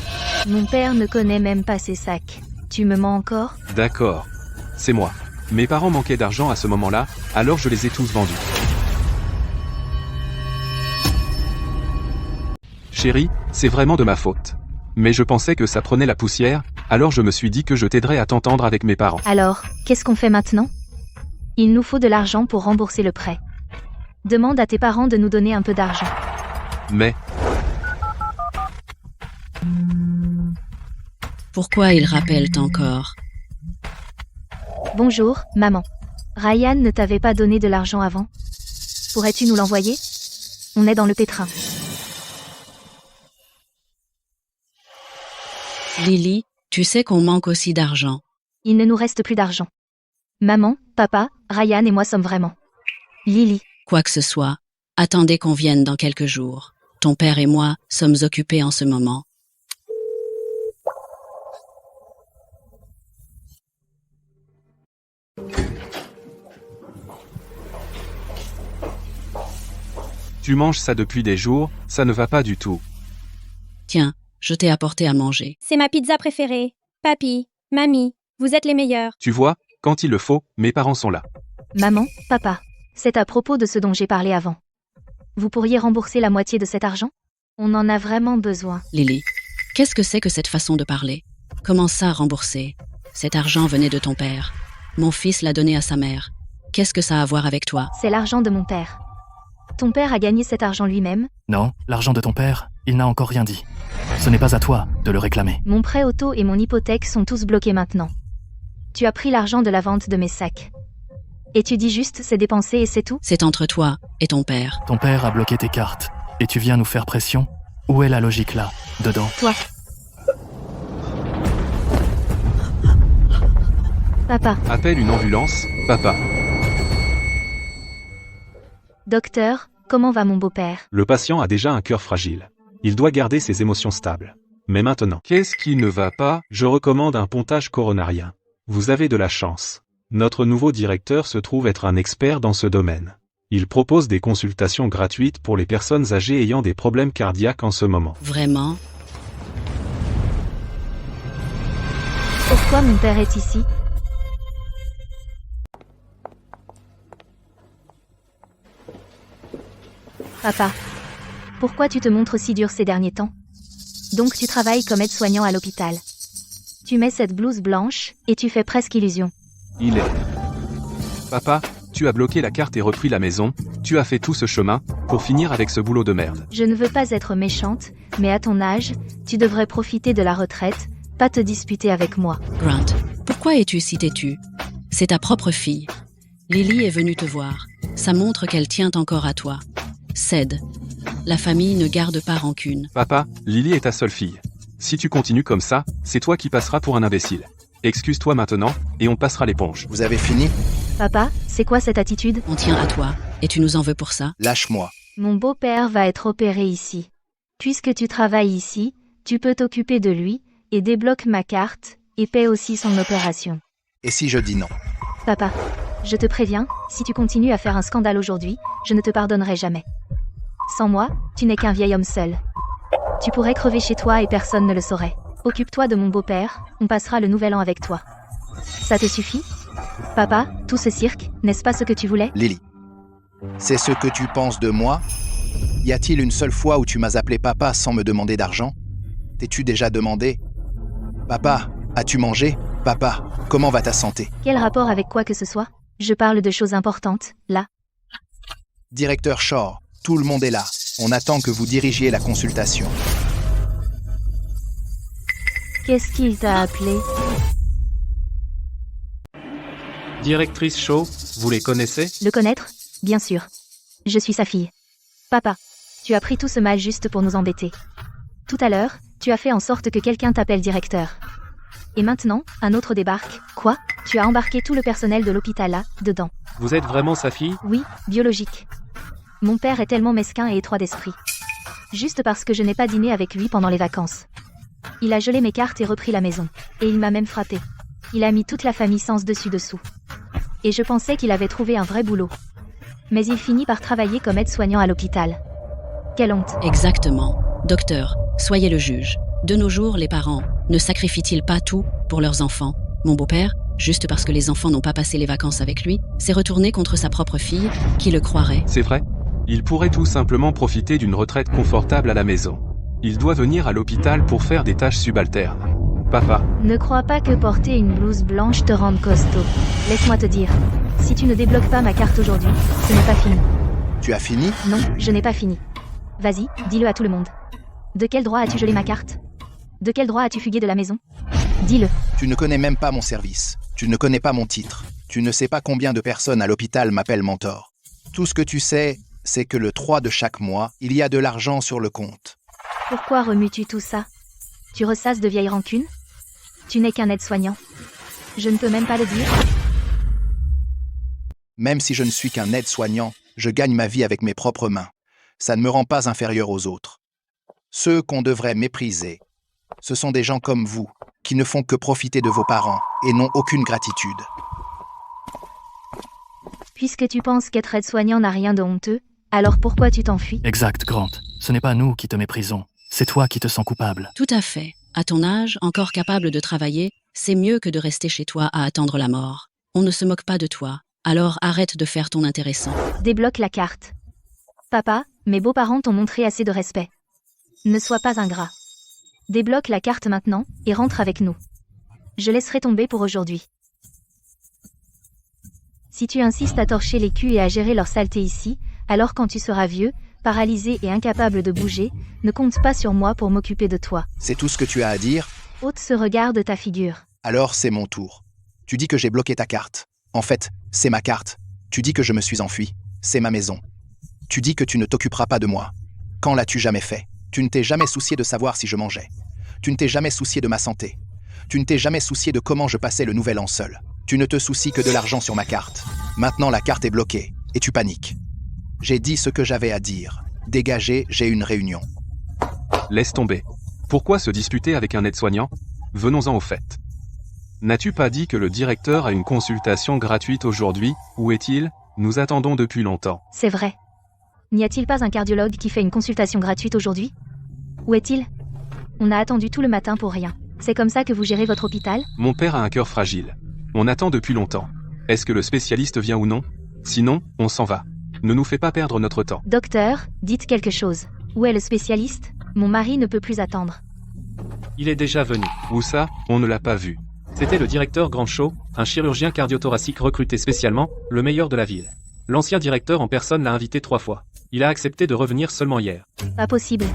Speaker 2: Mon père ne connaît même pas ces sacs. Tu me mens encore?
Speaker 4: D'accord. C'est moi. Mes parents manquaient d'argent à ce moment-là, alors je les ai tous vendus. Chérie, c'est vraiment de ma faute. Mais je pensais que ça prenait la poussière, alors je me suis dit que je t'aiderais à t'entendre avec mes parents.
Speaker 2: Alors, qu'est-ce qu'on fait maintenant? Il nous faut de l'argent pour rembourser le prêt. Demande à tes parents de nous donner un peu d'argent.
Speaker 4: Mais,
Speaker 7: Pourquoi ils rappellent encore?
Speaker 2: Bonjour, maman. Ryan ne t'avait pas donné de l'argent avant? Pourrais-tu nous l'envoyer? On est dans le pétrin.
Speaker 7: Lily, tu sais qu'on manque aussi d'argent.
Speaker 2: Il ne nous reste plus d'argent. Maman, papa, Ryan et moi sommes vraiment. Lily.
Speaker 7: Quoi que ce soit, attendez qu'on vienne dans quelques jours. Ton père et moi sommes occupés en ce moment.
Speaker 4: tu manges ça depuis des jours, ça ne va pas du tout.
Speaker 7: Tiens, je t'ai apporté à manger.
Speaker 3: C'est ma pizza préférée. Papy, mamie, vous êtes les meilleurs.
Speaker 4: Tu vois, quand il le faut, mes parents sont là.
Speaker 2: Maman, papa, c'est à propos de ce dont j'ai parlé avant. Vous pourriez rembourser la moitié de cet argent? On en a vraiment besoin.
Speaker 7: Lily, qu'est-ce que c'est que cette façon de parler? Comment ça rembourser? Cet argent venait de ton père. Mon fils l'a donné à sa mère. Qu'est-ce que ça a à voir avec toi?
Speaker 2: C'est l'argent de mon père. Ton père a gagné cet argent lui-même?
Speaker 6: Non, l'argent de ton père, il n'a encore rien dit. Ce n'est pas à toi de le réclamer.
Speaker 2: Mon prêt auto et mon hypothèque sont tous bloqués maintenant. Tu as pris l'argent de la vente de mes sacs. Et tu dis juste c'est dépensé et c'est tout?
Speaker 7: C'est entre toi et ton père.
Speaker 6: Ton père a bloqué tes cartes. Et tu viens nous faire pression? Où est la logique là, dedans?
Speaker 2: Toi. Papa.
Speaker 4: Appelle une ambulance, papa.
Speaker 2: Docteur, comment va mon beau-père?
Speaker 8: Le patient a déjà un cœur fragile. Il doit garder ses émotions stables. Mais maintenant,
Speaker 4: Qu'est-ce qui ne va pas?
Speaker 8: je recommande un pontage coronarien. Vous avez de la chance. Notre nouveau directeur se trouve être un expert dans ce domaine. Il propose des consultations gratuites pour les personnes âgées ayant des problèmes cardiaques en ce moment.
Speaker 7: Vraiment?
Speaker 2: Pourquoi mon père est ici? Papa, pourquoi tu te montres si dur ces derniers temps? Donc tu travailles comme aide-soignant à l'hôpital. Tu mets cette blouse blanche, et tu fais presque illusion.
Speaker 4: Il est. Papa, tu as bloqué la carte et repris la maison, tu as fait tout ce chemin, pour finir avec ce boulot de merde.
Speaker 2: Je ne veux pas être méchante, mais à ton âge, tu devrais profiter de la retraite, pas te disputer avec moi.
Speaker 7: Grant, pourquoi es-tu si têtu? C'est ta propre fille. Lily est venue te voir. Ça montre qu'elle tient encore à toi. Cède. La famille ne garde pas rancune.
Speaker 4: Papa, Lily est ta seule fille. Si tu continues comme ça, c'est toi qui passeras pour un imbécile. Excuse-toi maintenant, et on passera l'éponge.
Speaker 1: Vous avez fini?
Speaker 2: Papa, c'est quoi cette attitude?
Speaker 7: On tient à toi, et tu nous en veux pour ça?
Speaker 1: Lâche-moi.
Speaker 2: Mon beau-père va être opéré ici. Puisque tu travailles ici, Tu peux t'occuper de lui, et débloque ma carte, et paie aussi son opération.
Speaker 1: Et si je dis non?
Speaker 2: Papa, je te préviens, si tu continues à faire un scandale aujourd'hui, je ne te pardonnerai jamais. Sans moi, tu n'es qu'un vieil homme seul. Tu pourrais crever chez toi et personne ne le saurait. Occupe-toi de mon beau-père, on passera le nouvel an avec toi. Ça te suffit? Papa, tout ce cirque, n'est-ce pas ce que tu voulais?
Speaker 1: Lily, c'est ce que tu penses de moi? Y a-t-il une seule fois où tu m'as appelé papa sans me demander d'argent? T'es-tu déjà demandé? Papa, as-tu mangé? Papa, comment va ta santé?
Speaker 2: Quel rapport avec quoi que ce soit? Je parle de choses importantes, là.
Speaker 1: Directeur Shaw, tout le monde est là. On attend que vous dirigiez la consultation.
Speaker 2: Qu'est-ce qu'il t'a appelé?
Speaker 4: Directrice Shaw, vous les connaissez?
Speaker 2: Le connaître? Bien sûr. Je suis sa fille. Papa, tu as pris tout ce mal juste pour nous embêter. Tout à l'heure, tu as fait en sorte que quelqu'un t'appelle directeur. Et maintenant, un autre débarque. Quoi? Tu as embarqué tout le personnel de l'hôpital là, dedans.
Speaker 4: Vous êtes vraiment sa fille?
Speaker 2: Oui, biologique. Mon père est tellement mesquin et étroit d'esprit. Juste parce que je n'ai pas dîné avec lui pendant les vacances. Il a gelé mes cartes et repris la maison. Et il m'a même frappé. Il a mis toute la famille sens dessus-dessous. Et je pensais qu'il avait trouvé un vrai boulot. Mais il finit par travailler comme aide-soignant à l'hôpital. Quelle honte.
Speaker 7: Exactement. Docteur, soyez le juge. De nos jours, les parents ne sacrifient-ils pas tout pour leurs enfants? Mon beau-père, juste parce que les enfants n'ont pas passé les vacances avec lui, s'est retourné contre sa propre fille, qui le croirait?
Speaker 4: C'est vrai. Il pourrait tout simplement profiter d'une retraite confortable à la maison. Il doit venir à l'hôpital pour faire des tâches subalternes. Papa,
Speaker 2: Ne crois pas que porter une blouse blanche te rende costaud. Laisse-moi te dire. Si tu ne débloques pas ma carte aujourd'hui, ce n'est pas fini.
Speaker 1: Tu as fini?
Speaker 2: Non, je n'ai pas fini. Vas-y, dis-le à tout le monde. De quel droit as-tu gelé ma carte? De quel droit as-tu fugué de la maison? Dis-le.
Speaker 1: Tu ne connais même pas mon service. Tu ne connais pas mon titre. Tu ne sais pas combien de personnes à l'hôpital m'appellent mentor. Tout ce que tu sais, c'est que le 3 de chaque mois, il y a de l'argent sur le compte.
Speaker 2: Pourquoi remues-tu tout ça? Tu ressasses de vieilles rancunes? Tu n'es qu'un aide-soignant. Je ne peux même pas le dire.
Speaker 1: Même si je ne suis qu'un aide-soignant, je gagne ma vie avec mes propres mains. Ça ne me rend pas inférieur aux autres. Ceux qu'on devrait mépriser, ce sont des gens comme vous, qui ne font que profiter de vos parents et n'ont aucune gratitude.
Speaker 2: Puisque tu penses qu'être aide-soignant n'a rien de honteux, alors pourquoi tu t'enfuis?
Speaker 6: Exact, Grant. Ce n'est pas nous qui te méprisons. C'est toi qui te sens coupable.
Speaker 7: Tout à fait. À ton âge, encore capable de travailler, c'est mieux que de rester chez toi à attendre la mort. On ne se moque pas de toi. Alors arrête de faire ton intéressant.
Speaker 2: Débloque la carte. Papa, mes beaux-parents t'ont montré assez de respect. Ne sois pas ingrat. Débloque la carte maintenant, et rentre avec nous. Je laisserai tomber pour aujourd'hui. Si tu insistes à torcher les culs et à gérer leur saleté ici, alors quand tu seras vieux, paralysé et incapable de bouger, ne compte pas sur moi pour m'occuper de toi.
Speaker 1: C'est tout ce que tu as à dire?
Speaker 2: Ôte ce regard de ta figure.
Speaker 1: Alors c'est mon tour. Tu dis que j'ai bloqué ta carte. En fait, c'est ma carte. Tu dis que je me suis enfui. C'est ma maison. Tu dis que tu ne t'occuperas pas de moi. Quand l'as-tu jamais fait? Tu ne t'es jamais soucié de savoir si je mangeais. Tu ne t'es jamais soucié de ma santé. Tu ne t'es jamais soucié de comment je passais le nouvel an seul. Tu ne te soucies que de l'argent sur ma carte. Maintenant la carte est bloquée, et tu paniques. J'ai dit ce que j'avais à dire. Dégagez, j'ai une réunion.
Speaker 4: laisse tomber. Pourquoi se disputer avec un aide-soignant? Venons-en au fait. N'as-tu pas dit que le directeur a une consultation gratuite aujourd'hui? Où est-il? Nous attendons depuis longtemps.
Speaker 2: C'est vrai. N'y a-t-il pas un cardiologue qui fait une consultation gratuite aujourd'hui? Où est-il? On a attendu tout le matin pour rien. C'est comme ça que vous gérez votre hôpital?
Speaker 4: Mon père a un cœur fragile. On attend depuis longtemps. Est-ce que le spécialiste vient ou non? Sinon, on s'en va. Ne nous fais pas perdre notre temps.
Speaker 2: Docteur, dites quelque chose. Où est le spécialiste? Mon mari ne peut plus attendre.
Speaker 10: Il est déjà venu.
Speaker 4: Où ça? On ne l'a pas vu.
Speaker 10: C'était le directeur Grandchaud, un chirurgien cardiothoracique recruté spécialement, le meilleur de la ville. L'ancien directeur en personne l'a invité 3 fois. Il a accepté de revenir seulement hier.
Speaker 2: Pas possible.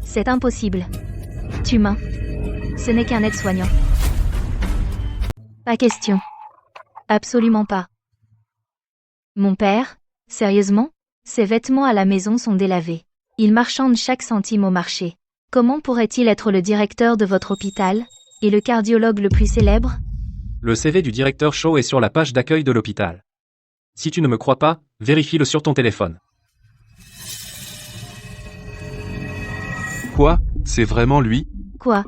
Speaker 2: C'est impossible. Humain. Ce n'est qu'un aide-soignant. Pas question. Absolument pas. Mon père? Sérieusement? Ses vêtements à la maison sont délavés. Il marchande chaque centime au marché. Comment pourrait-il être le directeur de votre hôpital? Et le cardiologue le plus célèbre?
Speaker 10: Le CV du directeur Shaw est sur la page d'accueil de l'hôpital. Si tu ne me crois pas, vérifie-le sur ton téléphone.
Speaker 4: Quoi? C'est vraiment lui?
Speaker 2: Quoi?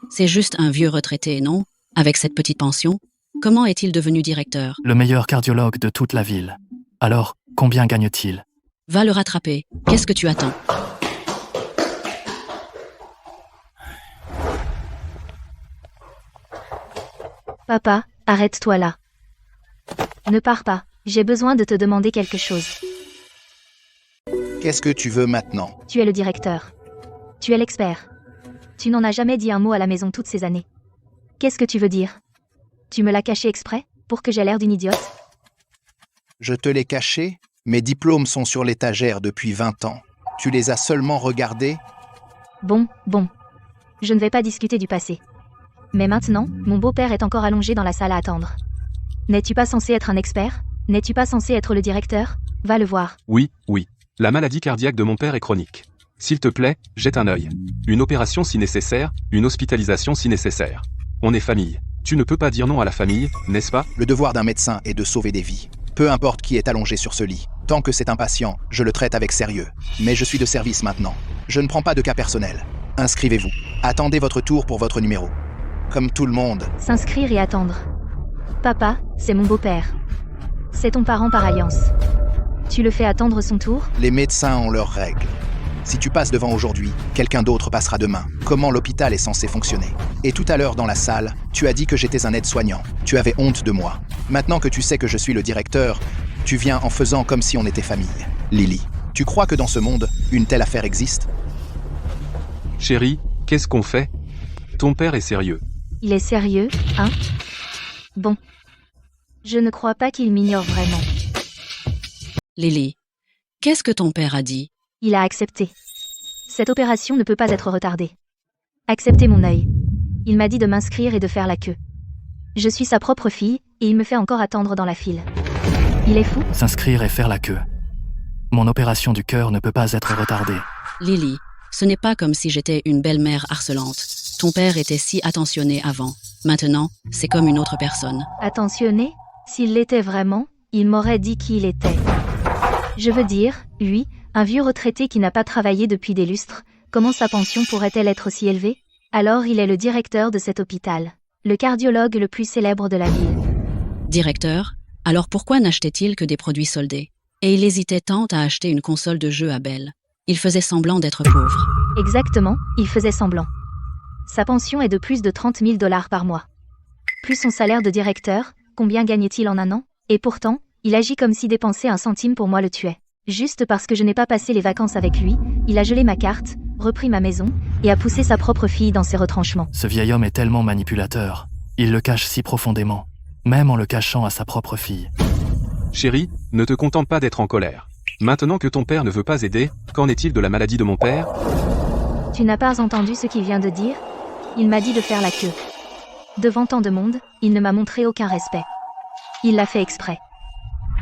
Speaker 7: C'est juste un vieux retraité, non? Avec cette petite pension? Comment est-il devenu directeur?
Speaker 6: Le meilleur cardiologue de toute la ville. Alors, combien gagne-t-il?
Speaker 7: Va le rattraper. Qu'est-ce que tu attends?
Speaker 2: Papa, arrête-toi là. Ne pars pas, j'ai besoin de te demander quelque chose.
Speaker 1: Qu'est-ce que tu veux maintenant?
Speaker 2: Tu es le directeur. Tu es l'expert. Tu n'en as jamais dit un mot à la maison toutes ces années. Qu'est-ce que tu veux dire? Tu me l'as caché exprès, pour que j'aie l'air d'une idiote?
Speaker 1: Je te l'ai caché? Mes diplômes sont sur l'étagère depuis 20 ans. Tu les as seulement regardés?
Speaker 2: Bon. Je ne vais pas discuter du passé. Mais maintenant, mon beau-père est encore allongé dans la salle à attendre. N'es-tu pas censé être un expert? N'es-tu pas censé être le directeur? Va le voir.
Speaker 4: Oui. La maladie cardiaque de mon père est chronique. S'il te plaît, jette un œil. Une opération si nécessaire, une hospitalisation si nécessaire. On est famille. Tu ne peux pas dire non à la famille, n'est-ce pas?
Speaker 1: Le devoir d'un médecin est de sauver des vies. Peu importe qui est allongé sur ce lit. Tant que c'est un patient, je le traite avec sérieux. Mais je suis de service maintenant. Je ne prends pas de cas personnel. Inscrivez-vous. Attendez votre tour pour votre numéro. Comme tout le monde.
Speaker 2: S'inscrire et attendre. Papa, c'est mon beau-père. C'est ton parent par alliance. Tu le fais attendre son tour?
Speaker 1: Les médecins ont leurs règles. Si tu passes devant aujourd'hui, quelqu'un d'autre passera demain. Comment l'hôpital est censé fonctionner? Et tout à l'heure dans la salle, tu as dit que j'étais un aide-soignant. Tu avais honte de moi. Maintenant que tu sais que je suis le directeur, tu viens en faisant comme si on était famille. Lily, tu crois que dans ce monde, une telle affaire existe?
Speaker 4: Chérie, qu'est-ce qu'on fait? Ton père est sérieux.
Speaker 2: Il est sérieux, hein? Bon. Je ne crois pas qu'il m'ignore vraiment.
Speaker 7: Lily, qu'est-ce que ton père a dit?
Speaker 2: Il a accepté. Cette opération ne peut pas être retardée. Acceptez mon œil. Il m'a dit de m'inscrire et de faire la queue. Je suis sa propre fille, et il me fait encore attendre dans la file. Il est fou?
Speaker 6: S'inscrire et faire la queue. Mon opération du cœur ne peut pas être retardée.
Speaker 7: Lily, ce n'est pas comme si j'étais une belle-mère harcelante. Ton père était si attentionné avant. Maintenant, c'est comme une autre personne.
Speaker 2: Attentionné? S'il l'était vraiment, il m'aurait dit qui il était. Je veux dire, lui, un vieux retraité qui n'a pas travaillé depuis des lustres, comment sa pension pourrait-elle être aussi élevée? Alors il est le directeur de cet hôpital. Le cardiologue le plus célèbre de la ville.
Speaker 7: Directeur? Alors pourquoi n'achetait-il que des produits soldés? Et il hésitait tant à acheter une console de jeu à Belle. Il faisait semblant d'être pauvre.
Speaker 2: Exactement, il faisait semblant. Sa pension est de plus de 30 000 $ par mois. Plus son salaire de directeur, combien gagnait-il en un an? Et pourtant, il agit comme si dépenser un centime pour moi le tuait. Juste parce que je n'ai pas passé les vacances avec lui, il a gelé ma carte, repris ma maison, et a poussé sa propre fille dans ses retranchements.
Speaker 6: Ce vieil homme est tellement manipulateur. Il le cache si profondément, même en le cachant à sa propre fille.
Speaker 4: Chérie, ne te contente pas d'être en colère. Maintenant que ton père ne veut pas aider, qu'en est-il de la maladie de mon père?
Speaker 2: Tu n'as pas entendu ce qu'il vient de dire? Il m'a dit de faire la queue. Devant tant de monde, il ne m'a montré aucun respect. Il l'a fait exprès.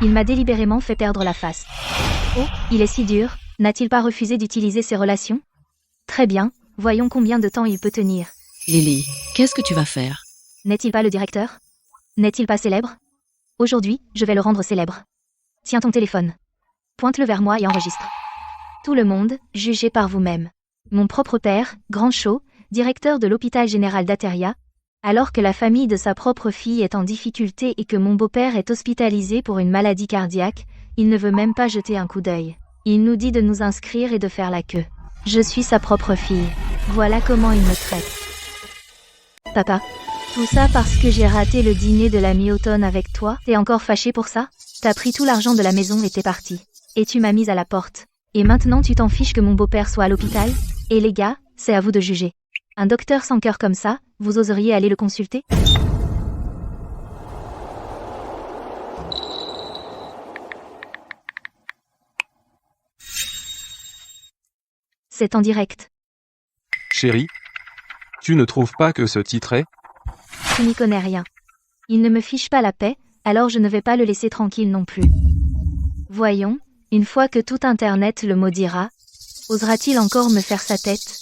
Speaker 2: Il m'a délibérément fait perdre la face. Oh, il est si dur, n'a-t-il pas refusé d'utiliser ses relations? Très bien, voyons combien de temps il peut tenir.
Speaker 7: Lily, qu'est-ce que tu vas faire?
Speaker 2: N'est-il pas le directeur? N'est-il pas célèbre? Aujourd'hui, je vais le rendre célèbre. Tiens ton téléphone. Pointe-le vers moi et enregistre. Tout le monde, jugez par vous-même. Mon propre père, Granchot, directeur de l'hôpital général d'Ateria, alors que la famille de sa propre fille est en difficulté et que mon beau-père est hospitalisé pour une maladie cardiaque, il ne veut même pas jeter un coup d'œil. Il nous dit de nous inscrire et de faire la queue. Je suis sa propre fille. Voilà comment il me traite. Papa, tout ça parce que j'ai raté le dîner de la mi-automne avec toi? T'es encore fâché pour ça? T'as pris tout l'argent de la maison et t'es parti. Et tu m'as mise à la porte. Et maintenant tu t'en fiches que mon beau-père soit à l'hôpital? Et les gars, c'est à vous de juger. Un docteur sans cœur comme ça, vous oseriez aller le consulter? C'est en direct.
Speaker 4: Chérie, tu ne trouves pas que ce titre est...
Speaker 2: Tu n'y connais rien. Il ne me fiche pas la paix, alors je ne vais pas le laisser tranquille non plus. Voyons, une fois que tout Internet le maudira, osera-t-il encore me faire sa tête?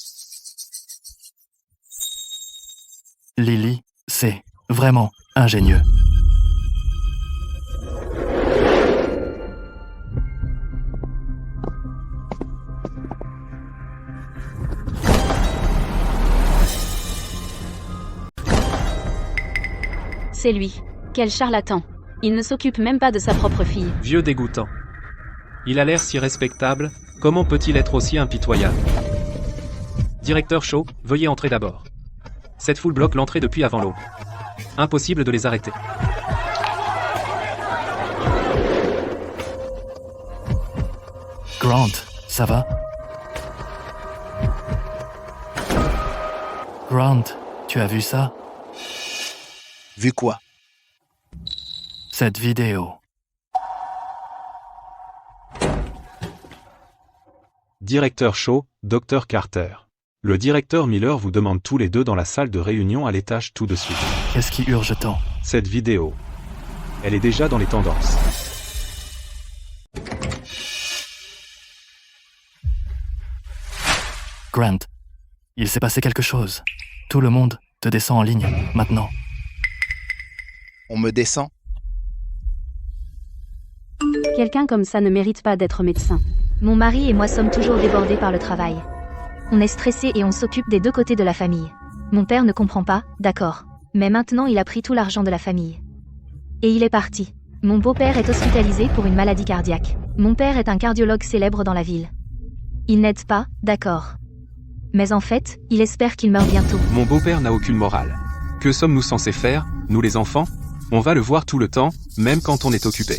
Speaker 6: Lily, c'est vraiment ingénieux.
Speaker 5: C'est lui. Quel charlatan. Il ne s'occupe même pas de sa propre fille.
Speaker 10: Vieux dégoûtant. Il a l'air si respectable, comment peut-il être aussi impitoyable? Directeur Shaw, veuillez entrer d'abord. Cette foule bloque l'entrée depuis avant l'aube. Impossible de les arrêter.
Speaker 6: Grant, ça va? Grant, tu as vu ça?
Speaker 1: Vu quoi?
Speaker 6: Cette vidéo.
Speaker 8: Directeur Shaw, Dr Carter. Le directeur Miller vous demande tous les deux dans la salle de réunion à l'étage tout de suite.
Speaker 6: Qu'est-ce qui urge tant?
Speaker 8: Cette vidéo. Elle est déjà dans les tendances.
Speaker 6: Grant, il s'est passé quelque chose. Tout le monde te descend en ligne, maintenant.
Speaker 1: On me descend?
Speaker 5: Quelqu'un comme ça ne mérite pas d'être médecin.
Speaker 2: Mon mari et moi sommes toujours débordés par le travail. On est stressés et on s'occupe des deux côtés de la famille. Mon père ne comprend pas, d'accord. Mais maintenant il a pris tout l'argent de la famille. Et il est parti. Mon beau-père est hospitalisé pour une maladie cardiaque. Mon père est un cardiologue célèbre dans la ville. Il n'aide pas, d'accord. Mais en fait, il espère qu'il meurt bientôt.
Speaker 4: Mon beau-père n'a aucune morale. Que sommes-nous censés faire, nous les enfants? On va le voir tout le temps, même quand on est occupé.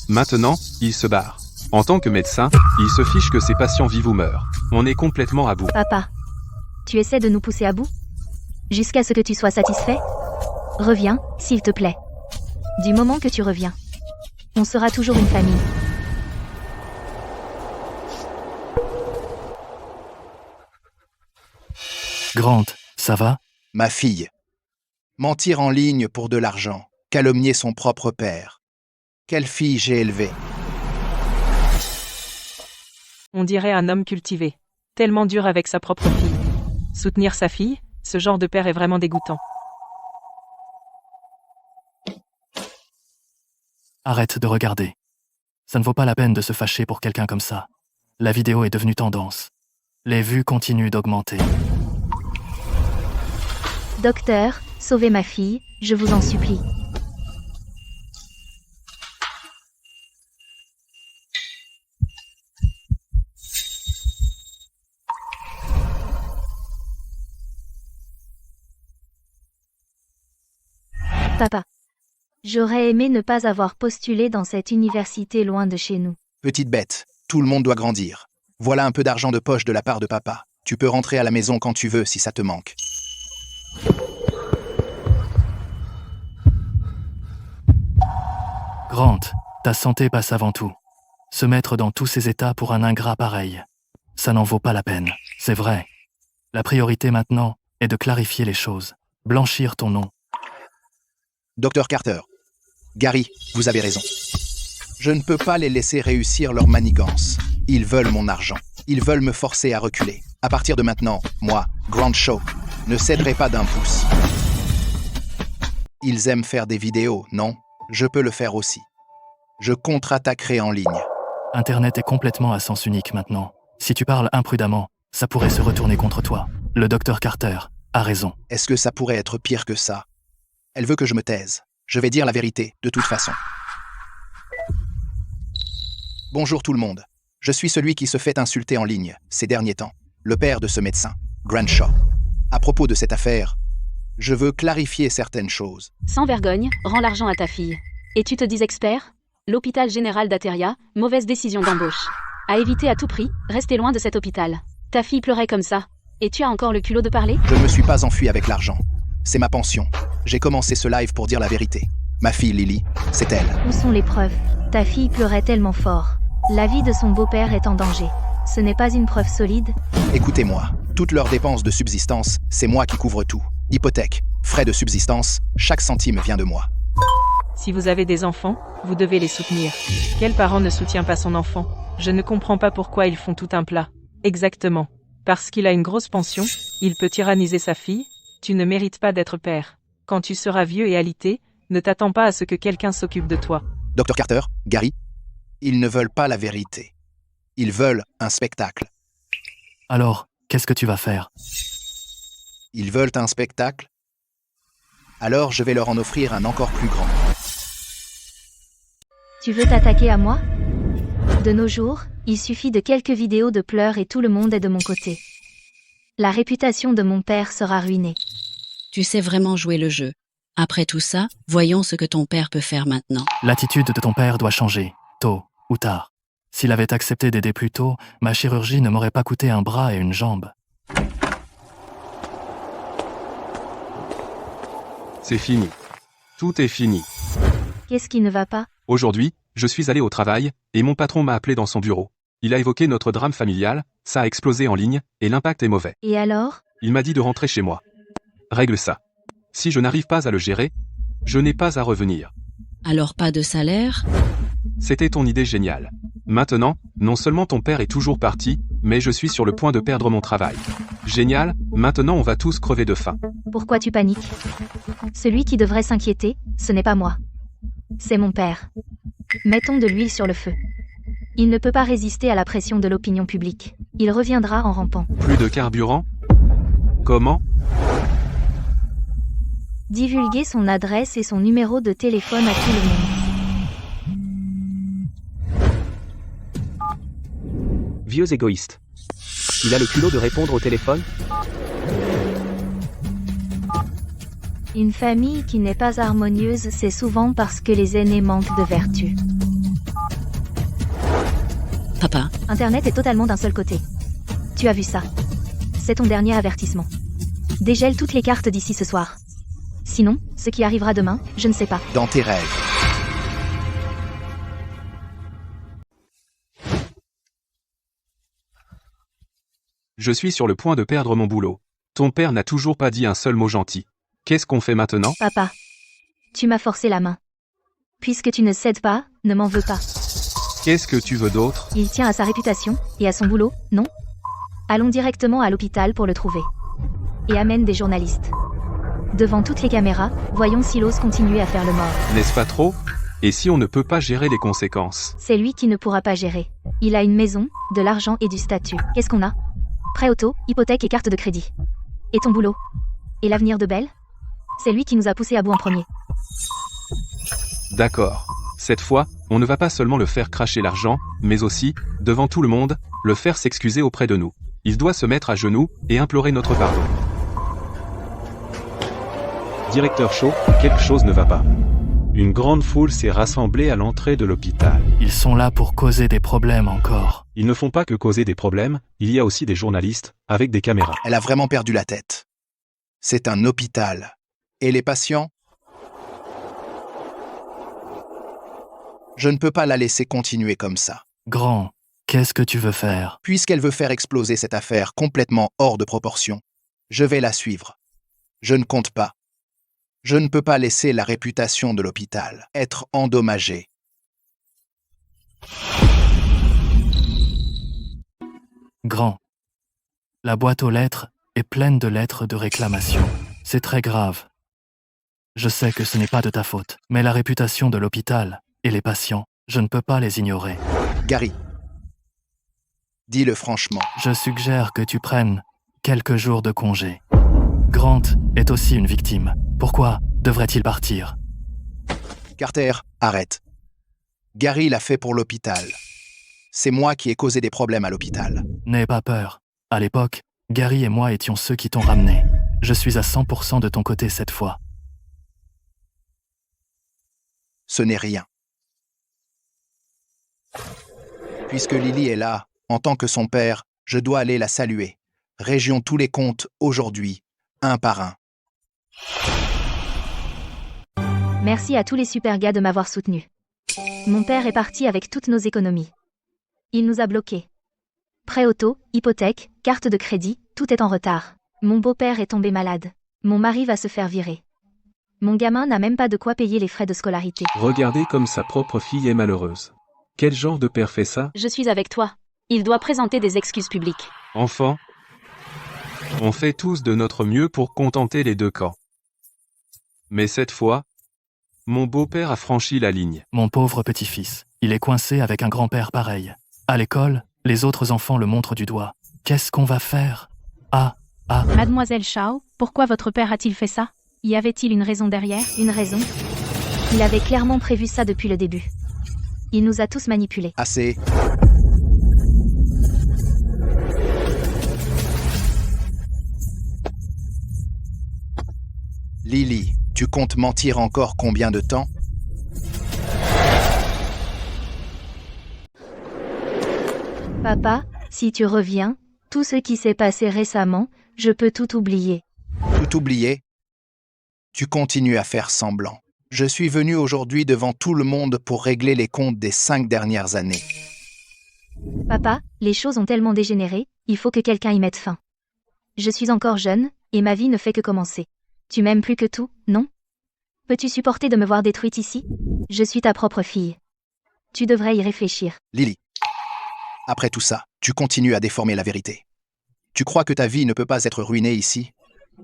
Speaker 4: Maintenant, il se barre. En tant que médecin, il se fiche que ses patients vivent ou meurent. On est complètement à bout.
Speaker 2: Papa, tu essaies de nous pousser à bout? Jusqu'à ce que tu sois satisfait? Reviens, s'il te plaît. Du moment que tu reviens, on sera toujours une famille.
Speaker 6: Grant, ça va?
Speaker 1: Ma fille. Mentir en ligne pour de l'argent. Calomnier son propre père. Quelle fille j'ai élevée.
Speaker 9: On dirait un homme cultivé. Tellement dur avec sa propre fille. Soutenir sa fille, ce genre de père est vraiment dégoûtant.
Speaker 6: Arrête de regarder. Ça ne vaut pas la peine de se fâcher pour quelqu'un comme ça. La vidéo est devenue tendance. Les vues continuent d'augmenter.
Speaker 2: Docteur, sauvez ma fille, je vous en supplie. Papa. J'aurais aimé ne pas avoir postulé dans cette université loin de chez nous.
Speaker 1: Petite bête, tout le monde doit grandir. Voilà un peu d'argent de poche de la part de papa. Tu peux rentrer à la maison quand tu veux si ça te manque.
Speaker 6: Grant, ta santé passe avant tout. Se mettre dans tous ces états pour un ingrat pareil, ça n'en vaut pas la peine, c'est vrai. La priorité maintenant est de clarifier les choses, blanchir ton nom.
Speaker 1: Docteur Carter. Gary, vous avez raison. Je ne peux pas les laisser réussir leur manigance. Ils veulent mon argent. Ils veulent me forcer à reculer. À partir de maintenant, moi, Grant Shaw, ne céderai pas d'un pouce. Ils aiment faire des vidéos, non? Je peux le faire aussi. Je contre-attaquerai en ligne.
Speaker 6: Internet est complètement à sens unique maintenant. Si tu parles imprudemment, ça pourrait se retourner contre toi. Le docteur Carter a raison.
Speaker 1: Est-ce que ça pourrait être pire que ça? Elle veut que je me taise. Je vais dire la vérité, de toute façon. Bonjour tout le monde. Je suis celui qui se fait insulter en ligne, ces derniers temps. Le père de ce médecin, Grant Shaw. À propos de cette affaire, je veux clarifier certaines choses.
Speaker 5: Sans vergogne, rends l'argent à ta fille. Et tu te dis expert? L'hôpital général d'Ateria, mauvaise décision d'embauche. À éviter à tout prix, restez loin de cet hôpital. Ta fille pleurait comme ça. Et tu as encore le culot de parler?
Speaker 1: Je ne me suis pas enfui avec l'argent. C'est ma pension. J'ai commencé ce live pour dire la vérité. Ma fille Lily, c'est elle.
Speaker 2: Où sont les preuves? Ta fille pleurait tellement fort. La vie de son beau-père est en danger. Ce n'est pas une preuve solide?
Speaker 1: Écoutez-moi, toutes leurs dépenses de subsistance, c'est moi qui couvre tout. Hypothèque, frais de subsistance, chaque centime vient de moi.
Speaker 9: Si vous avez des enfants, vous devez les soutenir. Quel parent ne soutient pas son enfant? Je ne comprends pas pourquoi ils font tout un plat. Exactement. Parce qu'il a une grosse pension, il peut tyranniser sa fille. Tu ne mérites pas d'être père. Quand tu seras vieux et alité, ne t'attends pas à ce que quelqu'un s'occupe de toi.
Speaker 1: Docteur Carter, Gary, ils ne veulent pas la vérité. Ils veulent un spectacle.
Speaker 6: Alors, qu'est-ce que tu vas faire?
Speaker 1: Ils veulent un spectacle? Alors je vais leur en offrir un encore plus grand.
Speaker 2: Tu veux t'attaquer à moi? De nos jours, il suffit de quelques vidéos de pleurs et tout le monde est de mon côté. La réputation de mon père sera ruinée.
Speaker 7: Tu sais vraiment jouer le jeu. Après tout ça, voyons ce que ton père peut faire maintenant.
Speaker 6: L'attitude de ton père doit changer, tôt ou tard. S'il avait accepté d'aider plus tôt, ma chirurgie ne m'aurait pas coûté un bras et une jambe.
Speaker 4: C'est fini. Tout est fini.
Speaker 2: Qu'est-ce qui ne va pas?
Speaker 4: Aujourd'hui, je suis allé au travail, et mon patron m'a appelé dans son bureau. Il a évoqué notre drame familial, ça a explosé en ligne, et l'impact est mauvais.
Speaker 2: Et alors?
Speaker 4: Il m'a dit de rentrer chez moi. Règle ça. Si je n'arrive pas à le gérer, je n'ai pas à revenir.
Speaker 7: Alors pas de salaire?
Speaker 4: C'était ton idée géniale. Maintenant, non seulement ton père est toujours parti, mais je suis sur le point de perdre mon travail. Génial, maintenant on va tous crever de faim.
Speaker 2: Pourquoi tu paniques? Celui qui devrait s'inquiéter, ce n'est pas moi. C'est mon père. Mettons de l'huile sur le feu. Il ne peut pas résister à la pression de l'opinion publique. Il reviendra en rampant.
Speaker 4: Plus de carburant? Comment?
Speaker 2: Divulguer son adresse et son numéro de téléphone à tout le monde.
Speaker 10: Vieux égoïste. Il a le culot de répondre au téléphone?
Speaker 2: Une famille qui n'est pas harmonieuse, c'est souvent parce que les aînés manquent de vertu.
Speaker 7: Papa,
Speaker 2: Internet est totalement d'un seul côté. Tu as vu ça? C'est ton dernier avertissement. Dégèle toutes les cartes d'ici ce soir. Sinon, ce qui arrivera demain, je ne sais pas.
Speaker 1: Dans tes rêves.
Speaker 4: Je suis sur le point de perdre mon boulot. Ton père n'a toujours pas dit un seul mot gentil. Qu'est-ce qu'on fait maintenant?
Speaker 2: Papa, tu m'as forcé la main. Puisque tu ne cèdes pas, ne m'en veux pas.
Speaker 4: Qu'est-ce que tu veux d'autre?
Speaker 2: Il tient à sa réputation, et à son boulot, non? Allons directement à l'hôpital pour le trouver. Et amène des journalistes. Devant toutes les caméras, voyons Silos continuer à faire le mort.
Speaker 4: N'est-ce pas trop? Et si on ne peut pas gérer les conséquences?
Speaker 2: C'est lui qui ne pourra pas gérer. Il a une maison, de l'argent et du statut. Qu'est-ce qu'on a? Prêt auto, hypothèque et carte de crédit. Et ton boulot? Et l'avenir de Belle? C'est lui qui nous a poussés à bout en premier.
Speaker 4: D'accord. Cette fois, on ne va pas seulement le faire cracher l'argent, mais aussi, devant tout le monde, le faire s'excuser auprès de nous. Il doit se mettre à genoux et implorer notre pardon.
Speaker 8: Directeur Shaw, quelque chose ne va pas. Une grande foule s'est rassemblée à l'entrée de l'hôpital.
Speaker 6: Ils sont là pour causer des problèmes encore.
Speaker 8: Ils ne font pas que causer des problèmes, il y a aussi des journalistes, avec des caméras.
Speaker 1: Elle a vraiment perdu la tête. C'est un hôpital. Et les patients? Je ne peux pas la laisser continuer comme ça.
Speaker 6: Grand, qu'est-ce que tu veux faire?
Speaker 1: Puisqu'elle veut faire exploser cette affaire complètement hors de proportion, je vais la suivre. Je ne compte pas. Je ne peux pas laisser la réputation de l'hôpital être endommagée.
Speaker 6: Grand. La boîte aux lettres est pleine de lettres de réclamation. C'est très grave. Je sais que ce n'est pas de ta faute, mais la réputation de l'hôpital et les patients, je ne peux pas les ignorer.
Speaker 1: Gary, dis-le franchement.
Speaker 6: Je suggère que tu prennes quelques jours de congé. Grant est aussi une victime. Pourquoi devrait-il partir?
Speaker 1: Carter, arrête. Gary l'a fait pour l'hôpital. C'est moi qui ai causé des problèmes à l'hôpital.
Speaker 6: N'aie pas peur. À l'époque, Gary et moi étions ceux qui t'ont ramené. Je suis à 100% de ton côté cette fois.
Speaker 1: Ce n'est rien. Puisque Lily est là, en tant que son père, je dois aller la saluer. Régions tous les comptes aujourd'hui, un par un.
Speaker 2: Merci à tous les super gars de m'avoir soutenu. Mon père est parti avec toutes nos économies. Il nous a bloqués. Prêt auto, hypothèque, carte de crédit, tout est en retard. Mon beau-père est tombé malade. Mon mari va se faire virer. Mon gamin n'a même pas de quoi payer les frais de scolarité.
Speaker 4: Regardez comme sa propre fille est malheureuse. Quel genre de père fait ça?
Speaker 5: Je suis avec toi. Il doit présenter des excuses publiques.
Speaker 4: Enfant, on fait tous de notre mieux pour contenter les deux camps. Mais cette fois, mon beau-père a franchi la ligne.
Speaker 6: Mon pauvre petit-fils, il est coincé avec un grand-père pareil. À l'école, les autres enfants le montrent du doigt. Qu'est-ce qu'on va faire?
Speaker 11: Mademoiselle Shaw, pourquoi votre père a-t-il fait ça?
Speaker 2: Y avait-il une raison derrière? Une raison? Il avait clairement prévu ça depuis le début. Il nous a tous manipulés.
Speaker 1: Assez. Lily, tu comptes mentir encore combien de temps?
Speaker 2: Papa, si tu reviens, tout ce qui s'est passé récemment, je peux tout oublier.
Speaker 1: Tout oublié? Tu continues à faire semblant. Je suis venu aujourd'hui devant tout le monde pour régler les comptes des 5 dernières années.
Speaker 2: Papa, les choses ont tellement dégénéré, il faut que quelqu'un y mette fin. Je suis encore jeune, et ma vie ne fait que commencer. Tu m'aimes plus que tout, non? Peux-tu supporter de me voir détruite ici? Je suis ta propre fille. Tu devrais y réfléchir.
Speaker 1: Lily, après tout ça, tu continues à déformer la vérité. Tu crois que ta vie ne peut pas être ruinée ici?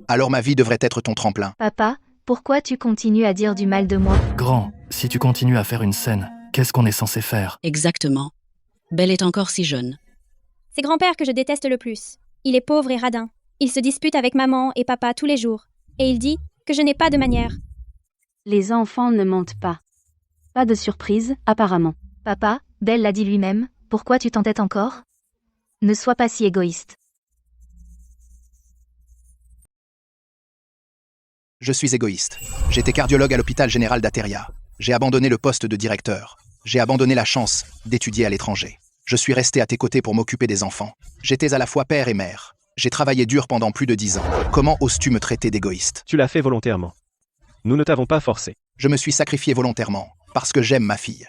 Speaker 1: Alors ma vie devrait être ton tremplin.
Speaker 2: Papa, pourquoi tu continues à dire du mal de moi?
Speaker 6: Grand, si tu continues à faire une scène, qu'est-ce qu'on est censé faire?
Speaker 7: Exactement. Belle est encore si jeune.
Speaker 3: C'est grand-père que je déteste le plus. Il est pauvre et radin. Il se dispute avec maman et papa tous les jours. Et il dit que je n'ai pas de manière.
Speaker 5: Les enfants ne mentent pas. Pas de surprise, apparemment.
Speaker 2: Papa, Belle l'a dit lui-même, pourquoi tu t'entêtes encore? Ne sois pas si égoïste.
Speaker 1: Je suis égoïste. J'étais cardiologue à l'hôpital général d'Ateria. J'ai abandonné le poste de directeur. J'ai abandonné la chance d'étudier à l'étranger. Je suis resté à tes côtés pour m'occuper des enfants. J'étais à la fois père et mère. J'ai travaillé dur pendant plus de 10 ans. Comment oses-tu me traiter d'égoïste?
Speaker 10: Tu l'as fait volontairement. Nous ne t'avons pas forcé.
Speaker 1: Je me suis sacrifié volontairement, parce que j'aime ma fille.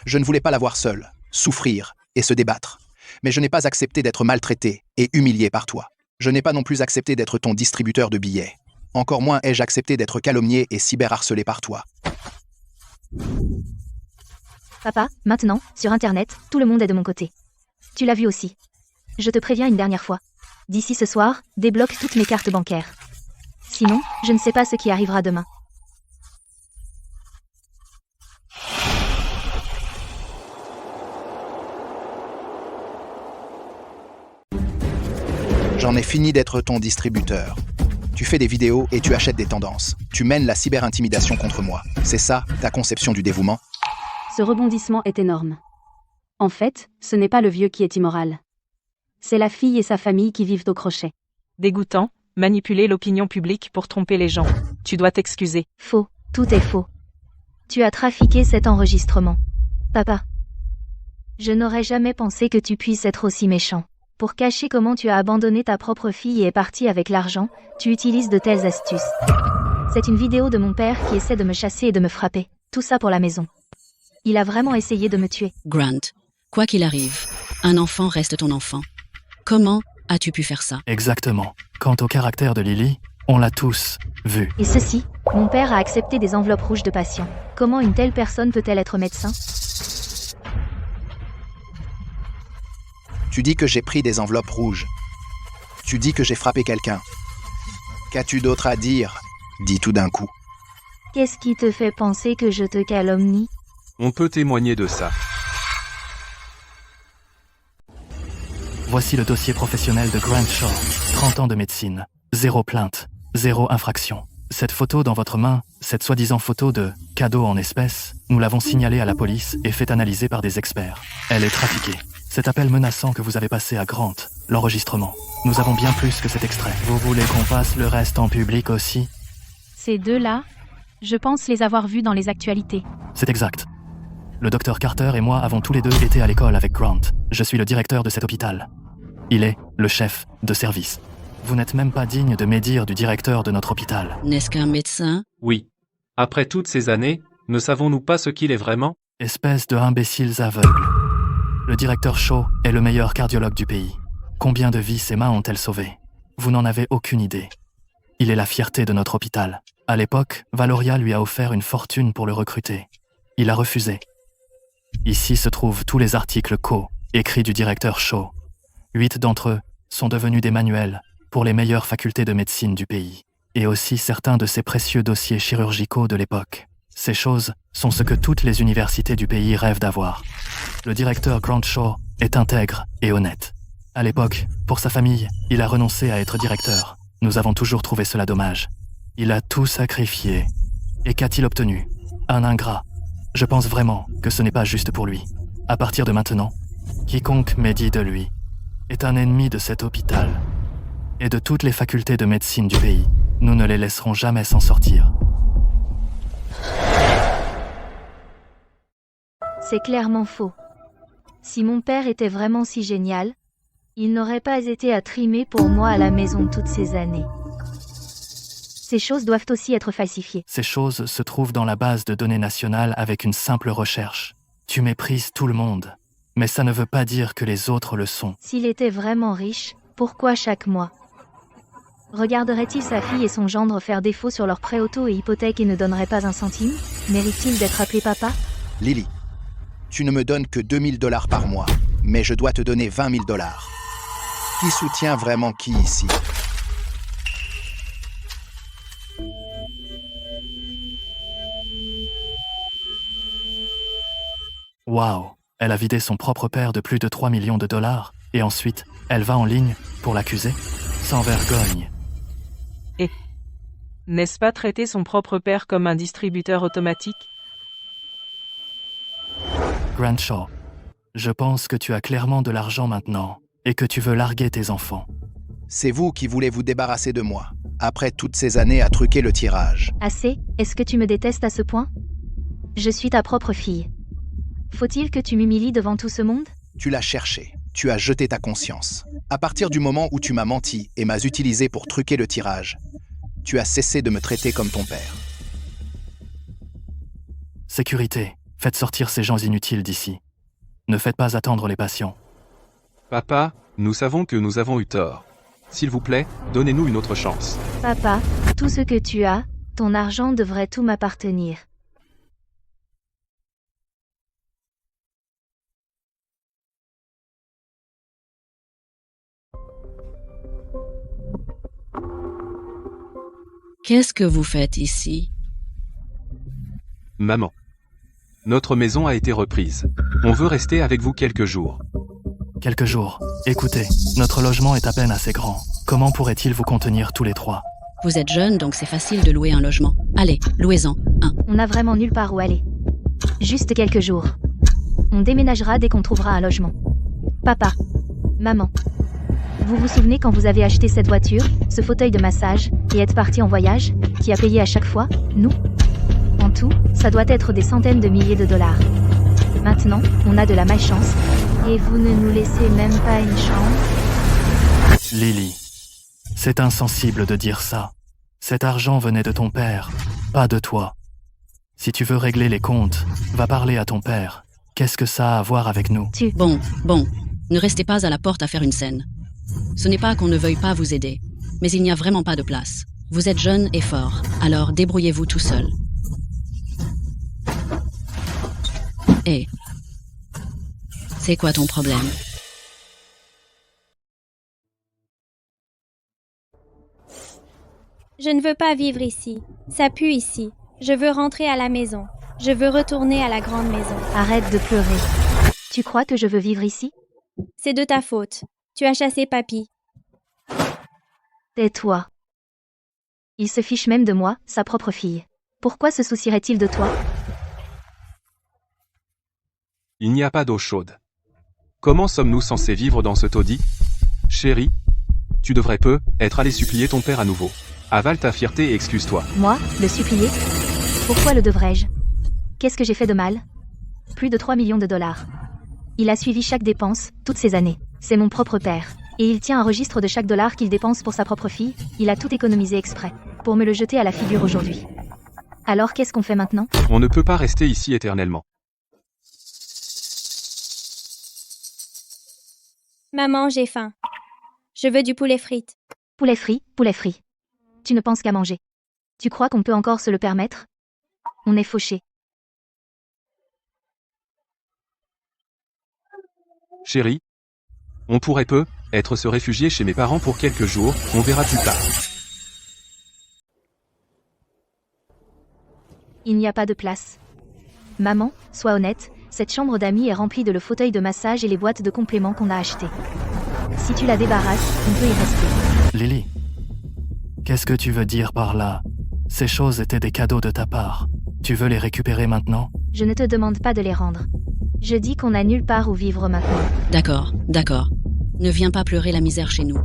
Speaker 1: Je ne voulais pas la voir seule, souffrir et se débattre. Mais je n'ai pas accepté d'être maltraité et humilié par toi. Je n'ai pas non plus accepté d'être ton distributeur de billets. Encore moins ai-je accepté d'être calomnié et cyberharcelé par toi.
Speaker 2: Papa, maintenant, sur Internet, tout le monde est de mon côté. Tu l'as vu aussi. Je te préviens une dernière fois. D'ici ce soir, débloque toutes mes cartes bancaires. Sinon, je ne sais pas ce qui arrivera demain.
Speaker 1: J'en ai fini d'être ton distributeur. Tu fais des vidéos et tu achètes des tendances. Tu mènes la cyber-intimidation contre moi. C'est ça, ta conception du dévouement?
Speaker 5: Ce rebondissement est énorme. En fait, ce n'est pas le vieux qui est immoral. C'est la fille et sa famille qui vivent au crochet.
Speaker 9: Dégoûtant, manipuler l'opinion publique pour tromper les gens. Tu dois t'excuser.
Speaker 2: Faux, tout est faux. Tu as trafiqué cet enregistrement. Papa. Je n'aurais jamais pensé que tu puisses être aussi méchant. Pour cacher comment tu as abandonné ta propre fille et est parti avec l'argent, tu utilises de telles astuces. C'est une vidéo de mon père qui essaie de me chasser et de me frapper. Tout ça pour la maison. Il a vraiment essayé de me tuer.
Speaker 7: Grant, quoi qu'il arrive, un enfant reste ton enfant. Comment as-tu pu faire ça?
Speaker 6: Exactement. Quant au caractère de Lily, on l'a tous vu.
Speaker 2: Et ceci, mon père a accepté des enveloppes rouges de patients. Comment une telle personne peut-elle être médecin?
Speaker 1: Tu dis que j'ai pris des enveloppes rouges. Tu dis que j'ai frappé quelqu'un. Qu'as-tu d'autre à dire? Dis tout d'un coup.
Speaker 2: Qu'est-ce qui te fait penser que je te calomnie?
Speaker 4: On peut témoigner de ça.
Speaker 6: Voici le dossier professionnel de Grant Shaw. 30 ans de médecine. 0 plainte. 0 infraction. Cette photo dans votre main, cette soi-disant photo de cadeau en espèces, nous l'avons signalée à la police et fait analyser par des experts. Elle est trafiquée. Cet appel menaçant que vous avez passé à Grant, l'enregistrement. Nous avons bien plus que cet extrait. Vous voulez qu'on passe le reste en public aussi?
Speaker 5: Ces deux-là, je pense les avoir vus dans les actualités.
Speaker 6: C'est exact. Le docteur Carter et moi avons tous les deux été à l'école avec Grant. Je suis le directeur de cet hôpital. Il est le chef de service. Vous n'êtes même pas digne de médire du directeur de notre hôpital.
Speaker 7: N'est-ce qu'un médecin?
Speaker 10: Oui. Après toutes ces années, ne savons-nous pas ce qu'il est vraiment?
Speaker 6: Espèce de imbéciles aveugles. Le directeur Shaw est le meilleur cardiologue du pays. Combien de vies ses mains ont-elles sauvées? Vous n'en avez aucune idée. Il est la fierté de notre hôpital. À l'époque, Valoria lui a offert une fortune pour le recruter. Il a refusé. Ici se trouvent tous les articles écrits du directeur Shaw. 8 d'entre eux sont devenus des manuels pour les meilleures facultés de médecine du pays, et aussi certains de ses précieux dossiers chirurgicaux de l'époque. Ces choses sont ce que toutes les universités du pays rêvent d'avoir. Le directeur Grant Shaw est intègre et honnête. À l'époque, pour sa famille, il a renoncé à être directeur. Nous avons toujours trouvé cela dommage. Il a tout sacrifié. Et qu'a-t-il obtenu? Un ingrat. Je pense vraiment que ce n'est pas juste pour lui. À partir de maintenant, quiconque médit de lui est un ennemi de cet hôpital et de toutes les facultés de médecine du pays. Nous ne les laisserons jamais s'en sortir.
Speaker 2: C'est clairement faux. Si mon père était vraiment si génial, il n'aurait pas été à trimer pour moi à la maison toutes ces années. Ces choses doivent aussi être falsifiées.
Speaker 6: Ces choses se trouvent dans la base de données nationale avec une simple recherche. Tu méprises tout le monde, mais ça ne veut pas dire que les autres le sont.
Speaker 2: S'il était vraiment riche, pourquoi chaque mois regarderait-il sa fille et son gendre faire défaut sur leurs prêts auto et hypothèques et ne donnerait pas un centime? Mérite-t-il d'être appelé papa?
Speaker 1: Lily, tu ne me donnes que 2000 $ par mois, mais je dois te donner 20 000 $. Qui soutient vraiment qui ici?
Speaker 6: Waouh, elle a vidé son propre père de plus de 3 millions de dollars, et ensuite, elle va en ligne pour l'accuser? Sans vergogne.
Speaker 9: Et n'est-ce pas traiter son propre père comme un distributeur automatique?
Speaker 6: Grandshaw, je pense que tu as clairement de l'argent maintenant, et que tu veux larguer tes enfants.
Speaker 1: C'est vous qui voulez vous débarrasser de moi, après toutes ces années à truquer le tirage.
Speaker 2: Assez? Est-ce que tu me détestes à ce point? Je suis ta propre fille. Faut-il que tu m'humilies devant tout ce monde?
Speaker 1: Tu l'as cherché, tu as jeté ta conscience. À partir du moment où tu m'as menti et m'as utilisé pour truquer le tirage, tu as cessé de me traiter comme ton père.
Speaker 6: Sécurité, faites sortir ces gens inutiles d'ici. Ne faites pas attendre les patients.
Speaker 4: Papa, nous savons que nous avons eu tort. S'il vous plaît, donnez-nous une autre chance.
Speaker 2: Papa, tout ce que tu as, ton argent devrait tout m'appartenir.
Speaker 7: Qu'est-ce que vous faites ici?
Speaker 4: Maman. Notre maison a été reprise. On veut rester avec vous quelques jours.
Speaker 6: Quelques jours. Écoutez, notre logement est à peine assez grand. Comment pourrait-il vous contenir tous les trois?
Speaker 7: Vous êtes jeune, donc c'est facile de louer un logement. Allez, louez-en un.
Speaker 2: On n'a vraiment nulle part où aller. Juste quelques jours. On déménagera dès qu'on trouvera un logement. Papa, maman, vous vous souvenez quand vous avez acheté cette voiture, ce fauteuil de massage, et êtes parti en voyage? Qui a payé à chaque fois? Nous? En tout, ça doit être des centaines de milliers de dollars. Maintenant, on a de la malchance, et vous ne nous laissez même pas une chance?
Speaker 6: Lily, c'est insensible de dire ça. Cet argent venait de ton père, pas de toi. Si tu veux régler les comptes, va parler à ton père. Qu'est-ce que ça a à voir avec nous?
Speaker 7: Bon, ne restez pas à la porte à faire une scène. Ce n'est pas qu'on ne veuille pas vous aider, mais il n'y a vraiment pas de place. Vous êtes jeune et fort, alors débrouillez-vous tout seul. Hé, c'est quoi ton problème?
Speaker 3: Je ne veux pas vivre ici. Ça pue ici. Je veux rentrer à la maison. Je veux retourner à la grande maison.
Speaker 2: Arrête de pleurer. Tu crois que je veux vivre ici?
Speaker 3: C'est de ta faute. Tu as chassé papy.
Speaker 2: Tais-toi. Il se fiche même de moi, sa propre fille. Pourquoi se soucierait-il de toi?
Speaker 4: Il n'y a pas d'eau chaude. Comment sommes-nous censés vivre dans ce taudis? Chérie, tu devrais être allé supplier ton père à nouveau. Avale ta fierté et excuse-toi.
Speaker 2: Moi, le supplier? Pourquoi le devrais-je? Qu'est-ce que j'ai fait de mal? Plus de 3 millions de dollars. Il a suivi chaque dépense, toutes ces années. C'est mon propre père. Et il tient un registre de chaque dollar qu'il dépense pour sa propre fille. Il a tout économisé exprès, pour me le jeter à la figure aujourd'hui. Alors qu'est-ce qu'on fait maintenant?
Speaker 4: On ne peut pas rester ici éternellement.
Speaker 3: Maman, j'ai faim. Je veux du poulet frites.
Speaker 2: Poulet frit, poulet frit. Tu ne penses qu'à manger. Tu crois qu'on peut encore se le permettre? On est fauchés.
Speaker 4: Chérie, on pourrait être se réfugier chez mes parents pour quelques jours, on verra plus tard.
Speaker 2: Il n'y a pas de place. Maman, sois honnête, cette chambre d'amis est remplie de le fauteuil de massage et les boîtes de compléments qu'on a achetées. Si tu la débarrasses, on peut y rester.
Speaker 6: Lily, qu'est-ce que tu veux dire par là? Ces choses étaient des cadeaux de ta part. Tu veux les récupérer maintenant?
Speaker 2: Je ne te demande pas de les rendre. Je dis qu'on n'a nulle part où vivre maintenant.
Speaker 7: D'accord, d'accord. Ne viens pas pleurer la misère chez nous.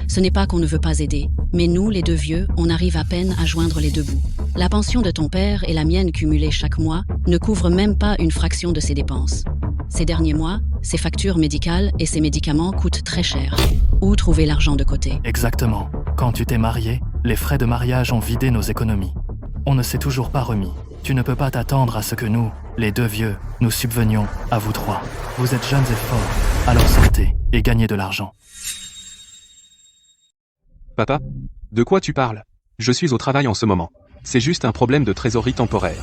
Speaker 7: Ce n'est pas qu'on ne veut pas aider, mais nous, les deux vieux, on arrive à peine à joindre les deux bouts. La pension de ton père et la mienne cumulée chaque mois ne couvrent même pas une fraction de ses dépenses. Ces derniers mois, ses factures médicales et ses médicaments coûtent très cher. Où trouver l'argent de côté?
Speaker 6: Exactement. Quand tu t'es marié, les frais de mariage ont vidé nos économies. On ne s'est toujours pas remis. Tu ne peux pas t'attendre à ce que nous, les deux vieux, nous subvenions à vous trois. Vous êtes jeunes et forts, alors sortez et gagnez de l'argent.
Speaker 4: Papa? De quoi tu parles? Je suis au travail en ce moment. C'est juste un problème de trésorerie temporaire.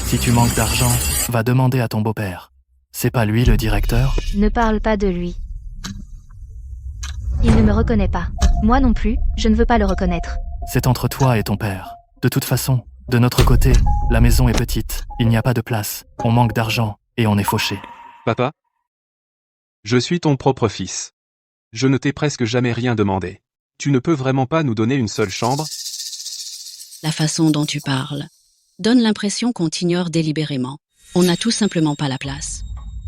Speaker 6: Si tu manques d'argent, va demander à ton beau-père. C'est pas lui le directeur?
Speaker 2: Ne parle pas de lui. Il ne me reconnaît pas. Moi non plus, je ne veux pas le reconnaître.
Speaker 6: C'est entre toi et ton père. De toute façon, de notre côté, la maison est petite, il n'y a pas de place, on manque d'argent et on est fauché.
Speaker 4: Papa? Je suis ton propre fils. Je ne t'ai presque jamais rien demandé. Tu ne peux vraiment pas nous donner une seule chambre?
Speaker 7: La façon dont tu parles donne l'impression qu'on t'ignore délibérément. On n'a tout simplement pas la place.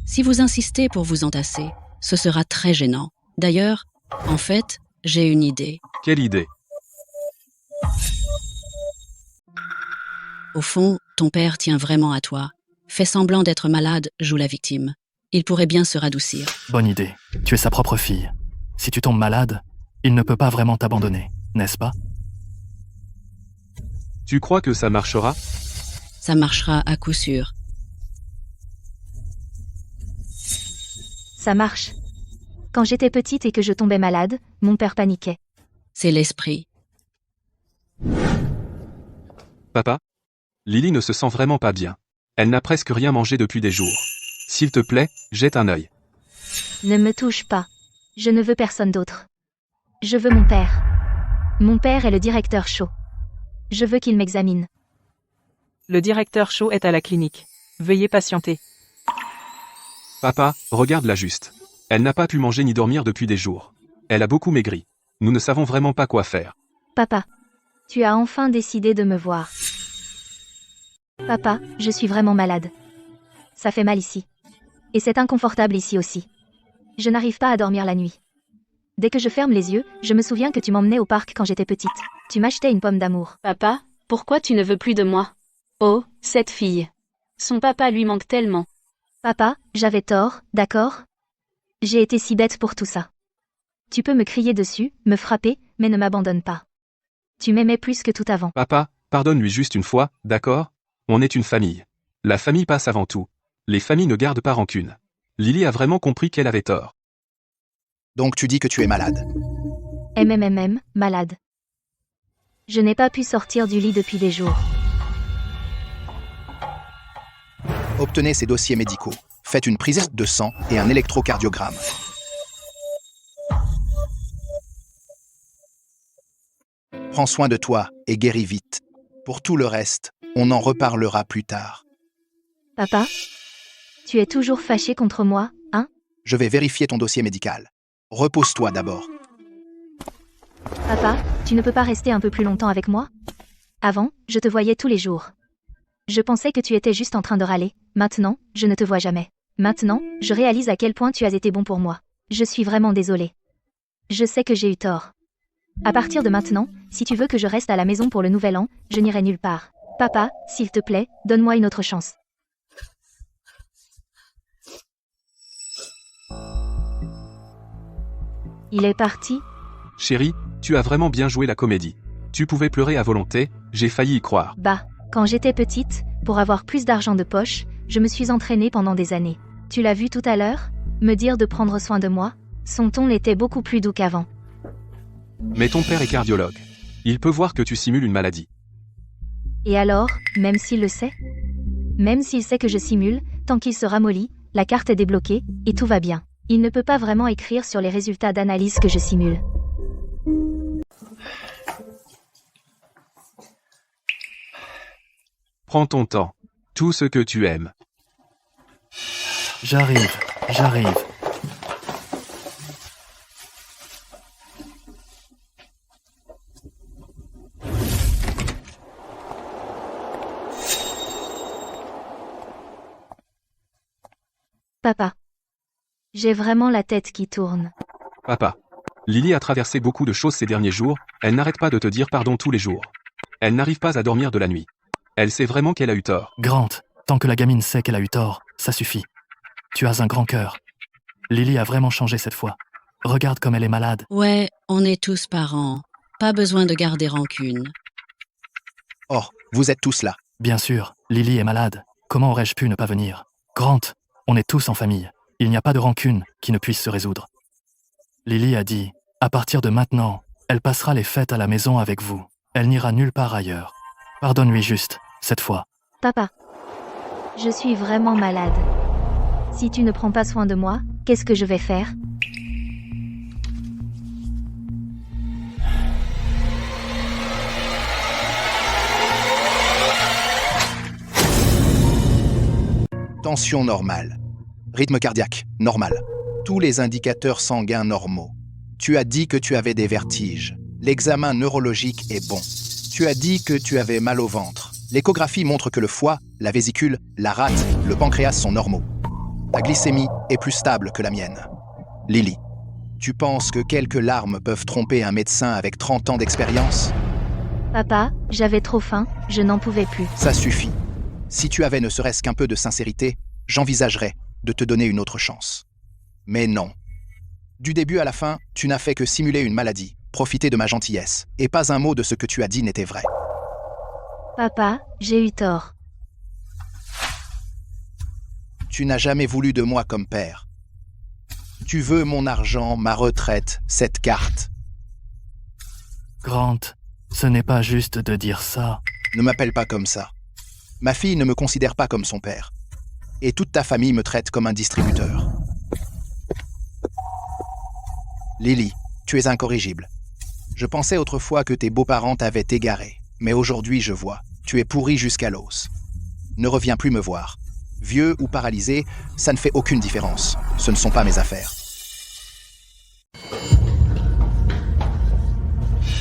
Speaker 7: Si vous insistez pour vous entasser, ce sera très gênant. D'ailleurs, en fait, j'ai une idée.
Speaker 4: Quelle idée?
Speaker 7: Au fond, ton père tient vraiment à toi. Fais semblant d'être malade, joue la victime. Il pourrait bien se radoucir.
Speaker 6: Bonne idée. Tu es sa propre fille. Si tu tombes malade, il ne peut pas vraiment t'abandonner, n'est-ce pas?
Speaker 4: Tu crois que ça marchera?
Speaker 7: Ça marchera à coup sûr.
Speaker 2: Ça marche. Quand j'étais petite et que je tombais malade, mon père paniquait.
Speaker 7: C'est l'esprit.
Speaker 4: Papa? Lily ne se sent vraiment pas bien. Elle n'a presque rien mangé depuis des jours. S'il te plaît, jette un œil.
Speaker 2: Ne me touche pas. Je ne veux personne d'autre. Je veux mon père. Mon père est le directeur Shaw. Je veux qu'il m'examine.
Speaker 9: Le directeur Shaw est à la clinique. Veuillez patienter.
Speaker 4: Papa, regarde-la juste. Elle n'a pas pu manger ni dormir depuis des jours. Elle a beaucoup maigri. Nous ne savons vraiment pas quoi faire.
Speaker 2: Papa, tu as enfin décidé de me voir. Papa, je suis vraiment malade. Ça fait mal ici. Et c'est inconfortable ici aussi. Je n'arrive pas à dormir la nuit. Dès que je ferme les yeux, je me souviens que tu m'emmenais au parc quand j'étais petite. Tu m'achetais une pomme d'amour.
Speaker 5: Papa, pourquoi tu ne veux plus de moi? Oh, cette fille. Son papa lui manque tellement.
Speaker 2: Papa, j'avais tort, d'accord? J'ai été si bête pour tout ça. Tu peux me crier dessus, me frapper, mais ne m'abandonne pas. Tu m'aimais plus que tout avant.
Speaker 4: Papa, pardonne-lui juste une fois, d'accord? On est une famille. La famille passe avant tout. Les familles ne gardent pas rancune. Lily a vraiment compris qu'elle avait tort.
Speaker 1: Donc tu dis que tu es malade.
Speaker 2: Malade. Je n'ai pas pu sortir du lit depuis des jours.
Speaker 1: Obtenez ces dossiers médicaux. Faites une prise de sang et un électrocardiogramme. Prends soin de toi et guéris vite. Pour tout le reste, on en reparlera plus tard.
Speaker 2: Papa, tu es toujours fâché contre moi, hein?
Speaker 1: Je vais vérifier ton dossier médical. Repose-toi d'abord.
Speaker 2: Papa, tu ne peux pas rester un peu plus longtemps avec moi? Avant, je te voyais tous les jours. Je pensais que tu étais juste en train de râler. Maintenant, je ne te vois jamais. Maintenant, je réalise à quel point tu as été bon pour moi. Je suis vraiment désolée. Je sais que j'ai eu tort. À partir de maintenant, si tu veux que je reste à la maison pour le nouvel an, je n'irai nulle part. Papa, s'il te plaît, donne-moi une autre chance. Il est parti?
Speaker 4: Chérie, tu as vraiment bien joué la comédie. Tu pouvais pleurer à volonté, j'ai failli y croire.
Speaker 2: Bah, quand j'étais petite, pour avoir plus d'argent de poche, je me suis entraînée pendant des années. Tu l'as vu tout à l'heure? Me dire de prendre soin de moi? Son ton était beaucoup plus doux qu'avant.
Speaker 4: Mais ton père est cardiologue. Il peut voir que tu simules une maladie.
Speaker 2: Et alors, même s'il le sait? Même s'il sait que je simule, tant qu'il se ramollit, la carte est débloquée, et tout va bien. Il ne peut pas vraiment écrire sur les résultats d'analyse que je simule.
Speaker 4: Prends ton temps. Tout ce que tu aimes.
Speaker 6: J'arrive.
Speaker 2: papa. J'ai vraiment la tête qui tourne.
Speaker 4: Papa. Lily a traversé beaucoup de choses ces derniers jours, elle n'arrête pas de te dire pardon tous les jours. Elle n'arrive pas à dormir de la nuit. Elle sait vraiment qu'elle a eu tort.
Speaker 6: Grant, tant que la gamine sait qu'elle a eu tort, ça suffit. Tu as un grand cœur. Lily a vraiment changé cette fois. Regarde comme elle est malade.
Speaker 7: Ouais, on est tous parents. Pas besoin de garder rancune.
Speaker 1: Oh, vous êtes tous là.
Speaker 6: Bien sûr, Lily est malade. Comment aurais-je pu ne pas venir? Grant, on est tous en famille. Il n'y a pas de rancune qui ne puisse se résoudre. Lily a dit, à partir de maintenant, elle passera les fêtes à la maison avec vous. Elle n'ira nulle part ailleurs. Pardonne-lui juste, cette fois.
Speaker 2: Papa. Je suis vraiment malade. Si tu ne prends pas soin de moi, qu'est-ce que je vais faire?
Speaker 1: Tension normale. Rythme cardiaque, normal. Tous les indicateurs sanguins normaux. Tu as dit que tu avais des vertiges. L'examen neurologique est bon. Tu as dit que tu avais mal au ventre. L'échographie montre que le foie, la vésicule, la rate, le pancréas sont normaux. Ta glycémie est plus stable que la mienne. Lily, tu penses que quelques larmes peuvent tromper un médecin avec 30 ans d'expérience?
Speaker 2: Papa, j'avais trop faim, je n'en pouvais plus.
Speaker 1: Ça suffit. Si tu avais ne serait-ce qu'un peu de sincérité, j'envisagerais de te donner une autre chance. Mais non. Du début à la fin, tu n'as fait que simuler une maladie, profiter de ma gentillesse, et pas un mot de ce que tu as dit n'était vrai.
Speaker 2: Papa, j'ai eu tort.
Speaker 1: Tu n'as jamais voulu de moi comme père. Tu veux mon argent, ma retraite, cette carte.
Speaker 6: Grant, ce n'est pas juste de dire ça.
Speaker 1: Ne m'appelle pas comme ça. Ma fille ne me considère pas comme son père. Et toute ta famille me traite comme un distributeur. Lily, tu es incorrigible. Je pensais autrefois que tes beaux-parents t'avaient égaré, mais aujourd'hui je vois, tu es pourri jusqu'à l'os. Ne reviens plus me voir. Vieux ou paralysé, ça ne fait aucune différence. Ce ne sont pas mes affaires.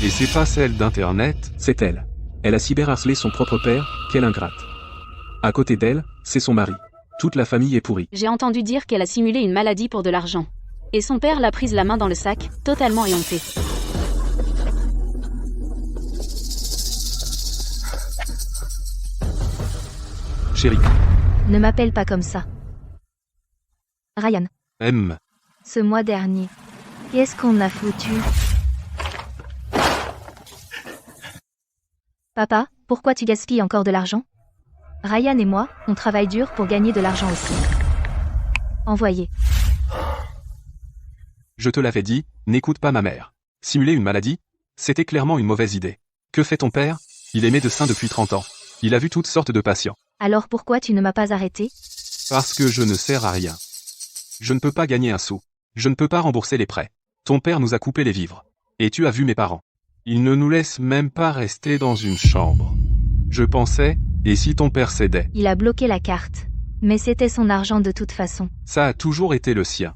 Speaker 4: Et c'est pas celle d'Internet, c'est elle. Elle a cyberharcelé son propre père, quelle ingrate. À côté d'elle, c'est son mari. Toute la famille est pourrie.
Speaker 5: J'ai entendu dire qu'elle a simulé une maladie pour de l'argent. Et son père l'a prise la main dans le sac, totalement éhonté.
Speaker 4: Chérie.
Speaker 2: Ne m'appelle pas comme ça. Ryan,
Speaker 4: M.
Speaker 2: ce mois dernier, qu'est-ce qu'on a foutu? Papa, pourquoi tu gaspilles encore de l'argent? Ryan et moi, on travaille dur pour gagner de l'argent aussi. Envoyez.
Speaker 4: Je te l'avais dit, n'écoute pas ma mère. Simuler une maladie, c'était clairement une mauvaise idée. Que fait ton père? Il est médecin depuis 30 ans. Il a vu toutes sortes de patients.
Speaker 2: Alors pourquoi tu ne m'as pas arrêté?
Speaker 4: Parce que je ne sers à rien. Je ne peux pas gagner un sou. Je ne peux pas rembourser les prêts. Ton père nous a coupé les vivres. Et tu as vu mes parents. Ils ne nous laissent même pas rester dans une chambre. Je pensais, et si ton père cédait?
Speaker 2: Il a bloqué la carte. Mais c'était son argent de toute façon.
Speaker 4: Ça a toujours été le sien.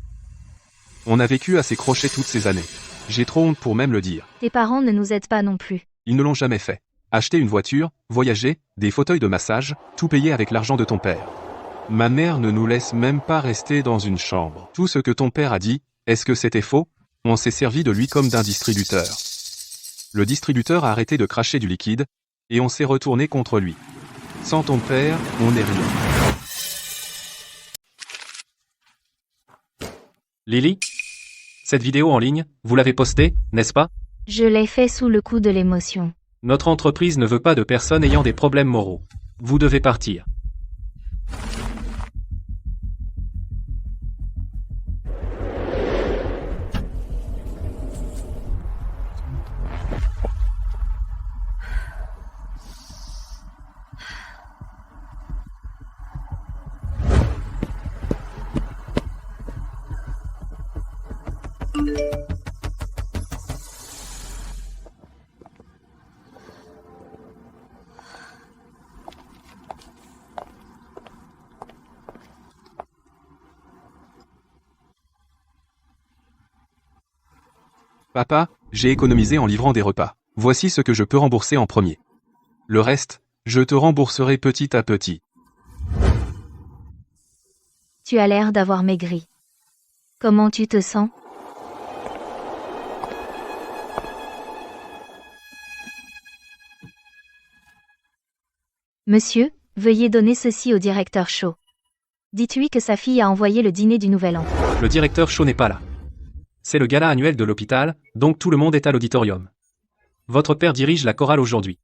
Speaker 4: On a vécu à ses crochets toutes ces années. J'ai trop honte pour même le dire.
Speaker 2: Tes parents ne nous aident pas non plus.
Speaker 4: Ils ne l'ont jamais fait. Acheter une voiture, voyager, des fauteuils de massage, tout payer avec l'argent de ton père. Ma mère ne nous laisse même pas rester dans une chambre. Tout ce que ton père a dit, est-ce que c'était faux? On s'est servi de lui comme d'un distributeur. Le distributeur a arrêté de cracher du liquide, et on s'est retourné contre lui. Sans ton père, on n'est rien.
Speaker 10: Lily? Cette vidéo en ligne, vous l'avez postée, n'est-ce pas?
Speaker 2: Je l'ai fait sous le coup de l'émotion.
Speaker 10: Notre entreprise ne veut pas de personnes ayant des problèmes moraux. Vous devez partir.
Speaker 4: Papa, j'ai économisé en livrant des repas. Voici ce que je peux rembourser en premier. Le reste, je te rembourserai petit à petit.
Speaker 2: Tu Tu as l'air d'avoir maigri. Comment tu te sens? Monsieur, veuillez donner ceci au directeur Shaw. Dites-lui que sa fille a envoyé le dîner du Nouvel An.
Speaker 10: Le directeur Shaw n'est pas là. C'est le gala annuel de l'hôpital, donc tout le monde est à l'auditorium. Votre père dirige la chorale aujourd'hui.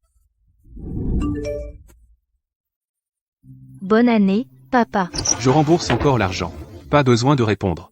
Speaker 2: Bonne année, papa.
Speaker 10: Je rembourse encore l'argent. Pas besoin de répondre.